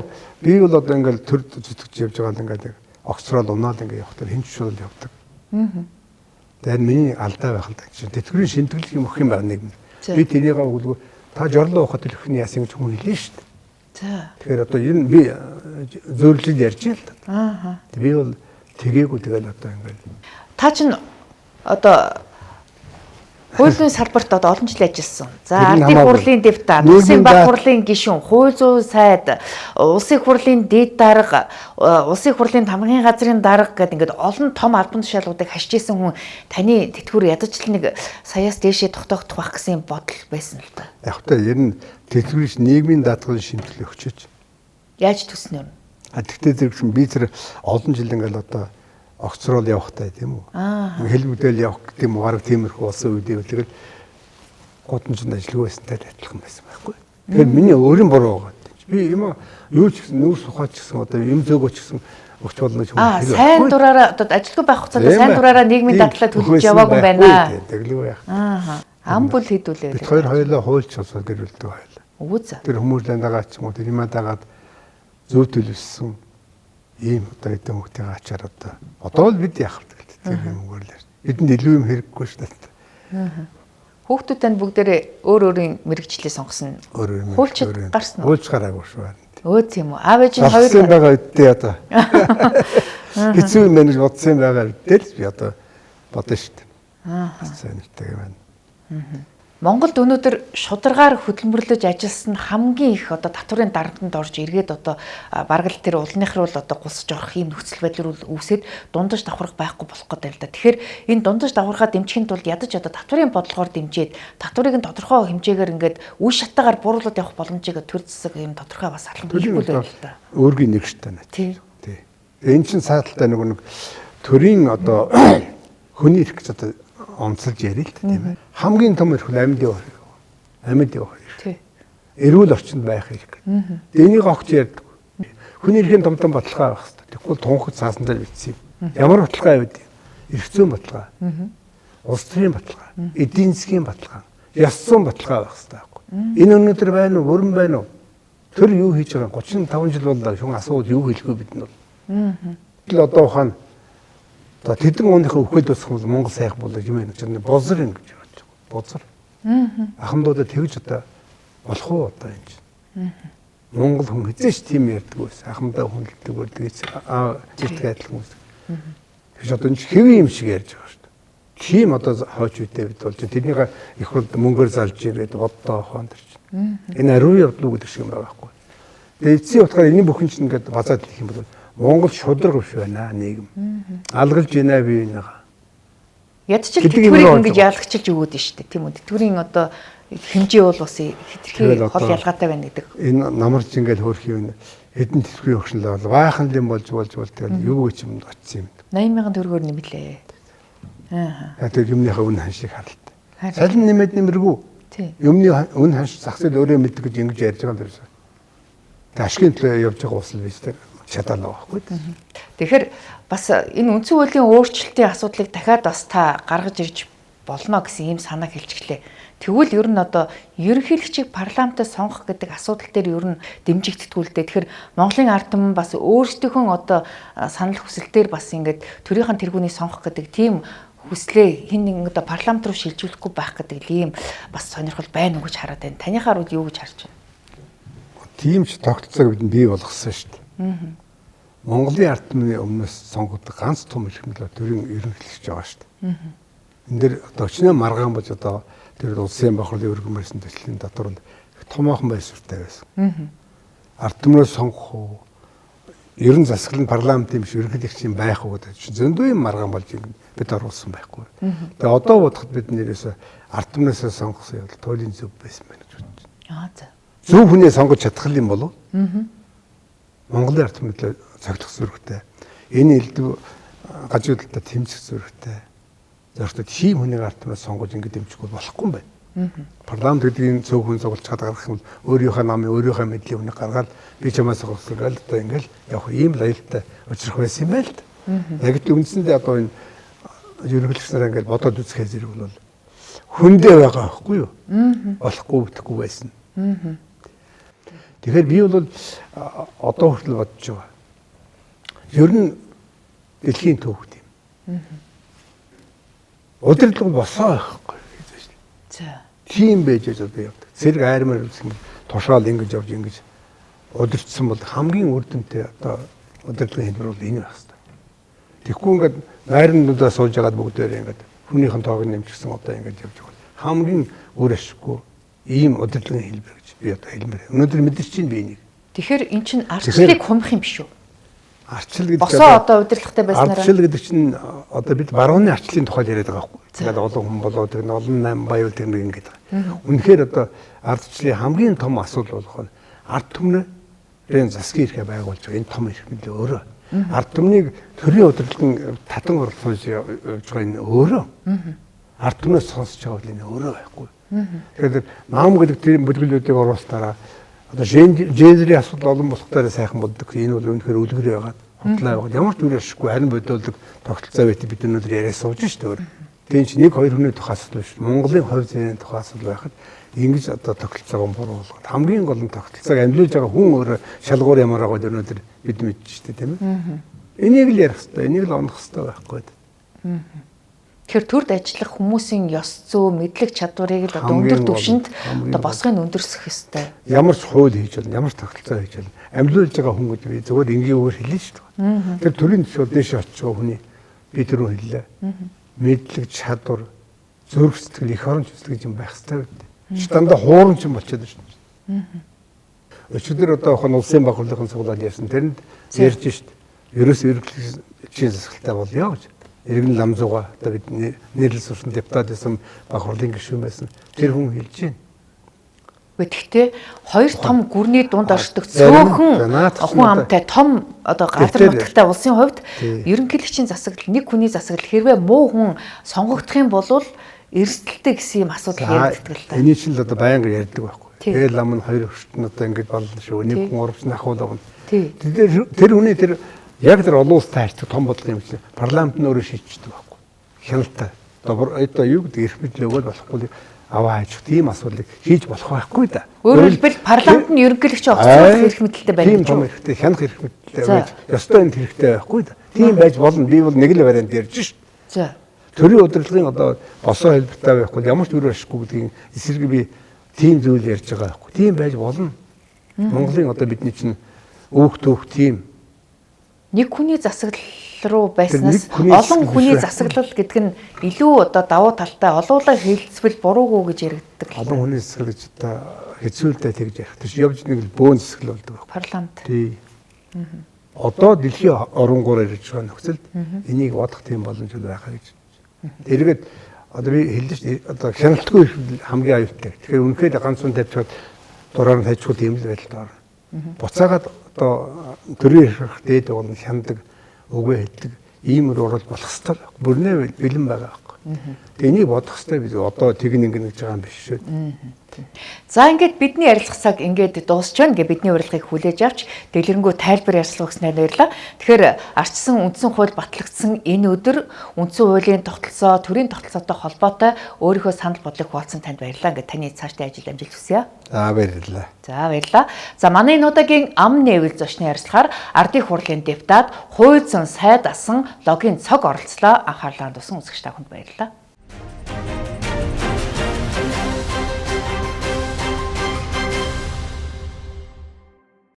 би бол одоо ингээл төр зүтгэж явж байгаа л ингээд огцрол унаал ингээд явах тэр хинч шууд явдаг. Тэгээд миний алдаа байх л да. Тэтгэврийн шинтгэл юм өгөх юм байна нэг. Би тэрийг өгөлгүй та жорлоо ухад төлөхний яасан гэж хүн хэлээ шүү дээ. За. Тэгэхээр одоо энэ би зөөрлөж ярьж байна л да. Би бол тэгээгүй тэгэл одоо ингээд та чинь одоо хуулийн салбарт одоо олон жил ажилласан. За ардын хурлын депутат, улсын баг хурлын гишүүн, хууль зүйн сайд, улсын хурлын дэд дарга, улсын хурлын тамгын газрын дарга гэдэг ингээд олон том албан тушаалуудыг хашижсэн хүн таны тэтгэвэр ядаж л нэг саяас дээшээ тогтоогдох байх гэсэн бодол байсан л да. Яг та ер нь тэтгэврийн нийгмийн даатгалын шимтгэл өгчөөч. Яаж төснө юм? Тэгтээ зэрэгсэн би тэр олон жил ингээд одоо огцрол явахтай тийм үү? Хэл бүдээл явах гэдэг юм уу? Бараг тиймэрхүү болсон үедээ тэгэл гудамжинд ажиллагүй байсантай адилхан байсан байхгүй. Тэгэхээр миний өөрийн буруу байгаа. Би юм юу ч гэсэн нүүрс ухаач гэсэн одоо юм зөөгөө ч гэсэн өгч болно гэж хүн. Сайн дураараа одоо ажилгүй байх хугацаанд сайн дураараа нийгмийн дадлаа төлж яваагүй байна. Тэглүү яах. Ам бүл хэдүүлээ. Бид хоёулаа хуульч болсон гэр бүлтэй байлаа. Үгүй. Тэр хүмүүсийн дагаад ч юм уу тэр юм дагаад зөв төлөвлөсөн ийм одоо хэдэн хүүхдийн ачаар одоо л бид яах вэ гэдэг тэр юм өгөөлээ. Бидэнд илүү юм хэрэггүй шүү дээ. Хүүхдүүд танд бүгдээрээ өөр өөрийн мэрэгчлээ сонгосон. Хуульчид гарсан уу? Хуульч гараагүй шүү. Тийм үү. Аав ээж нь хоёр байгаа үедээ одоо хэцүү юм гэж бодсон байгаа үедээ л би одоо бодно шүү дээ. Сайн нэгтэй юм байна. Монголд өнөөдөр шударгаар хөдөлмөрлөж ажилласан хамгийн их одоо татврын дарамтанд орж эргээд одоо бараг л тэр улных руу л одоо гусж орох юм нөхцөл байдал үүсээд дундаж давхарх байхгүй болох гэдэг л да. Тэгэхээр энэ дундаж давхархаа дэмжихийн тулд ядаж одоо татврын бодлогоор дэмжиж татврыг нь тодорхой хэмжээгээр ингээд үе шатаагаар бууруулаад явах боломжийг төр засаг юм тодорхой бас алхам хийхгүй л байна л да. Өөргийн нэг штэ нэ. Тий. Энэ чинь сааталтай нэг төрийн одоо хүний эрх гэж одоо онцолж ярил л тийм ээ. Хамгийн том эрх нь амьд явах. Амьд явах. Тий. Эрүүл орчинд байх хэрэг. Энийг огч ярьдаг. Хүний эрхийн томдон баталгаа байх хэрэгтэй. Тэгвэл тунхаг цаасан дээр бичсэн юм. Ямар баталгаа байв? Эрх зүйн баталгаа. Улс төрийн баталгаа. Эдийн засгийн баталгаа. Яс зүйн баталгаа байх хэрэгтэй байхгүй. Энэ өнөөдөр байна уу? Бүрэн байна уу? Тэр юу хийж байгаа 35 жил боллоо шун асууд юу хэлэхгүй бид нь бол. Тэгэл одоо ухаан тэдэн ууныхаа өхөд босох хүмүүс Монгол сайх болоо юм байна гэж бозор юм гэж бодож байгаа. Бозор. Ахмадуудад тэгж одоо болох уу одоо энэ чинь. Монгол хүн хизээч тийм ярьдаг байсан. Ахмадаа хүндэлдэг үрдгээс жиртгэ адил хүмүүс. Тэгж одоо энэ хэвэн юм шиг ярьж байгаа шүү дээ. Тийм одоо хойч үедээ бид болж тэрнийг их хурд мөнгөөр залж ирээд боддоо хоон дэр чинь. Энэ ариун явдлуу гэдэг шиг юм байгаа байхгүй. Тэгээ эцсийн утгаар энэ бүхэн чинь ингээд базаад хэлэх юм бол Монгол шудраг биш байна нийгэм. Алгалж байна бие бинийгаа. Ядчил тэтгэврийг ингэж ялгчилж өгөөд нь шүү дээ. Тийм үү? Тэтгэврийн одоо хэмжээ бол бас хэтэрхий хол ялгаатай байна гэдэг. Энэ намарч ингээл хөөрх юм хэдэн тэтгэврийн өгшнөл бол баахан юм болж тэгэл юу гэж юм очсон юм. 80,000 төгрөгөөр нэмлээ. Тэр юмныхаа үн ханшийг харалт. Салин нэмээд нэмэргүй. Юмны үн ханш зах зээл өөрөө мэддэг гэж ингэж ярьж байгаа юм дэрсэн. Тэг ашигын төлөө явж байгаа усл биш тэр шатаалаа байхгүй. Тэгэхээр бас энэ үндсэн хуулийн өөрчлөлтийн асуудлыг дахиад бас та гаргаж ирж болно гэсэн ийм санаа хэлчихлээ. Тэгвэл ер нь одоо ерөнхийлөгчийг парламентаас сонгох гэдэг асуудал дээр ер нь дэмжигдтгүүлдэ. Тэгэхээр Монголын ард түмэн бас өөрсдийнхөө одоо санал хүсэлтээр бас ингээд төрийнхэн тэргүүнийг сонгох гэдэг тийм хүслээ хин нэг одоо парламент руу шилжүүлэхгүй байх гэдэг ийм бас сонирхол байна уу гэж хараад байна. Танихаар үл юу гэж харж байна? Тийм ч тогтолцоог бид бий болгосон шүү дээ. Монголын ард түмний өмнөөс сонгогддог ганц том эрхмэл төрийн ерөнхийлөгч байгаа шүү дээ. Энд дэр одоо өчнөө маргаан бож одоо тэр улсын бохирлын өргөмөрсөн төслийн дотор нь томоохон байсвартай байсан. Ард түмнээс сонгох уу? Ерөн засаглал нь парламентын биш ерөнхийлөгчийн байх уу гэдэг чинь зөндөө юм маргаан болж бид оруулсан байхгүй. Тэгээ одоо бодоход бид нэрээс ард түмнээс сонгосон явдал туйлын зөв байсан байна гэж бодож байна. За. Зөв хүнээ сонгож чадах юм болов? Монголын ард түмнээ цогцлох зөрөгтэй. Энэ элдв гажуудалтай тэмцэх зөрөгтэй. Зөвхөн тийм хүнийг ард түмнээ сонгож ингэ дэмжихгүй болохгүй юм байна. Парламент гэдгийг цөөх хүн сонгож чадах юм бол өөрийнхөө намын өөрийнхөө мэдлийн хүнийг гаргаад би чамаас сонгосон гэл одоо ингээл явах ийм лаялттай учрах байсан юм байл та. Яг л үндсэндээ одоо энэ ерөнхийлөгч нараа ингээл бодоод үзэх зэрэг бол хүндээ байгаа байхгүй юу? Болохгүй бүтэхгүй байсан. Тэгэхээр би бол одоо хүртэл бодож байгаа. Ер нь дэлхийн төвхт юм. Удирдлага босоо байхгүй. За. Тийм байж одоо явдаг. Зэрэг айрмаар үсгэн тушаал ингэж явж ингэж удирдсан бол хамгийн үр дүнтэй одоо удирдлагын хэлбэр бол энэ байх хэрэгтэй. Тэгэхгүй ингээд найрнуудаа сууж ягаад бүгдээрээ ингээд хүнийхэн тоог нэмчихсэн одоо ингэж явж байгаа. Хамгийн үр ашиггүй ийм удирдлагын хэлбэр гэж би одоо хэлмээр. Өнөөдөр мэдэрч чинь би энийг. Тэгэхээр эн чинь арчлыг хумрах юм биш үү? Арчил гэдэг босоо одоо удирдлагатай байснараа. Арчил гэдэг чинь одоо бид барууны арчлын тухай яриад байгаа байхгүй. Тэгээд олон хүн болоод тэр олон 8 баян тэр нэг ингэж байгаа. Үнэхээр одоо ардчлалын хамгийн том асуудал болох нь ард түмнэрийн засгийн эрхээ байгуулж байгаа энэ том эрх мэдээ өөрөө. Ард түмнийг төрийн удирдлагын татан оролцож явж байгаа энэ өөрөө. Ард түмнээс сонсож байгаа энэ өөрөө байхгүй. Тэгэхээр нам гэдэг тийм бүлгэлүүдийг оруулалтаараа одоо гендерийн асуудал олон болохтойроо сайхан болдог. Энэ бол үнэхээр үлгэр байгаад худлаа яваад ямар ч үр ашиггүй харин бодолдог тогтолцоо байт бид өнөөдөр яриа сууж шүү дээ. Тэгин чи 1-2 хүний тухай асуудал биш. Монголын хувь зээний тухай асуудал байхад ингэж одоо тогтолцоог буруу болгоод хамгийн гол нь тогтолцоог амжилж байгаа хүн өөрөө шалгуур ямар байгаад өнөөдөр бид мэдж штэ тийм ээ. Энийг л ярих хэрэгтэй, энийг л онох хэрэгтэй байхгүй. Тэгэхээр төрд ажиллах хүмүүсийн ёс зүй, мэдлэг чадварыг л одоо өндөр түвшинд одоо босгыг өндөрсөх хэрэгтэй. Ямар ч хууль хийж болно, ямар ч тогтолцоо хийж болно. Амжилж байгаа хүн гэж би зөвхөн энгийн үгээр хэлнэ шүү дээ. Тэр төрийн төсөв дэше очиж байгаа хүний би түрүү хэллээ. Мэдлэг чадвар, зүрх сэтгэл, эх орон зүйцэл гэж юм байх хэрэгтэй гэдэг. Чи дандаа хуурамч юм болчиход байна шүү дээ. Өчигдөр одоо хон улсын байгууллагын цуглаад ярьсан тэрэнд ярьж шүү дээ. Ерөөс ерөнхийлөгчийн засаглалтай болёо гэж. Иргэн Ламзууга одоо бид нэрлэл сурсан депутат байсан баг хурлын гишүүн байсан. Тэр хүн хэлж байна. Гэхдээ хоёр том гүрний дунд оршдог цөөхөн хүн амтай том одоо газар нутагтай улсын хувьд ерөнхийлөгчийн засаглал нэг хүний засаглал хэрвээ муу хүн сонгогдох юм бол эрсдэлтэй гэсэн юм асуудал ярьдаг л та. Эний чинь л одоо байнга ярьдаг байхгүй. Тэгэл лам нь хоёр өртөн одоо ингэж болно шүү. Нэг хүн урагч ахуулгав. Тэр хүний тэр яг тэр олон улстай харьцах том бодлого юм чинь парламент нь өөрөө шийдчихдэг байхгүй. Хяналттай. Одоо юу гэдэг эрх мэдэл өгөөд болохгүй аваа хайчих тийм асуудлыг хийж болох байхгүй да. Өөрөөр хэлбэл парламент нь ерөнхийлөгч огцох эрх мэдэлтэй байна. Тийм том эрхтэй хянах эрх мэдэлтэй байж ёстой энэ хэрэгтэй байхгүй да. Тийм байж болно. Би бол нэг л вариант ярьж шít. За. Төрийн удирдлагын одоо босоо хэлбэртэй байхгүй ямар ч үр ашиггүй гэдгийг эсрэг би тийм зүйл ярьж байгаа байхгүй. Тийм байж болно. Монголын одоо бидний чинь өөх төөх тийм нэг хүний засаглал руу байснаас олон хүний засаглал гэдэг нь илүү одоо давуу талтай олуулаа хэлцвэл буруугүй гэж яригддаг. Олон хүний засаглал гэж одоо хэцүүлдэ тэгж ярих. Тэс явж нэг бөөн засаглал болдог. Парламент. Тий. Одоо дэлхийн оронгоор ирж байгаа нөхцөлд энийг бодох тийм боломж байгаа гэж. Тэргээд одоо би хэллээ шүү дээ. Одоо хяналтгүй хамгийн аюултай. Тэгэхээр үнэхээр ганцхан тавьчихад дураар нь хайчгүй тийм л байдал байна. Буцаагаад одоо төрийн эрх дээд уг нь хяндаг өгөө хэлдэг иймэр урал болох ёстой. Бүрнээ бэлэн байгаа байхгүй. Тэгээ энийг бодох ёстой бид одоо тэгнэ ингэж байгаа юм биш шүү. За ингээд бидний ярилцах цаг ингээд дуусч байна. Ингээд бидний урилгыг хүлээж авч дэлгэрэнгүй тайлбар ярьцлага өгснээр баярлалаа. Тэгэхээр ардчсан үндсэн хууль батлагдсан энэ өдөр үндсэн хуулийн тогтолцоо, төрийн тогтолцоотой холбоотой өөрийнхөө санал бодлыг хуваалцсан танд баярлалаа. Ингээд таны цаашдын ажил амжилт хүсье. За баярлалаа. За баярлалаа. За манай энэ удаагийн ам нээвэл зочны ярилцлагаар ардын хурлын депутат, хууль зүйн сайд асан логийн цог оролцлоо. Анхаарлаа тусан үзэгч та бүхэнд баярлалаа.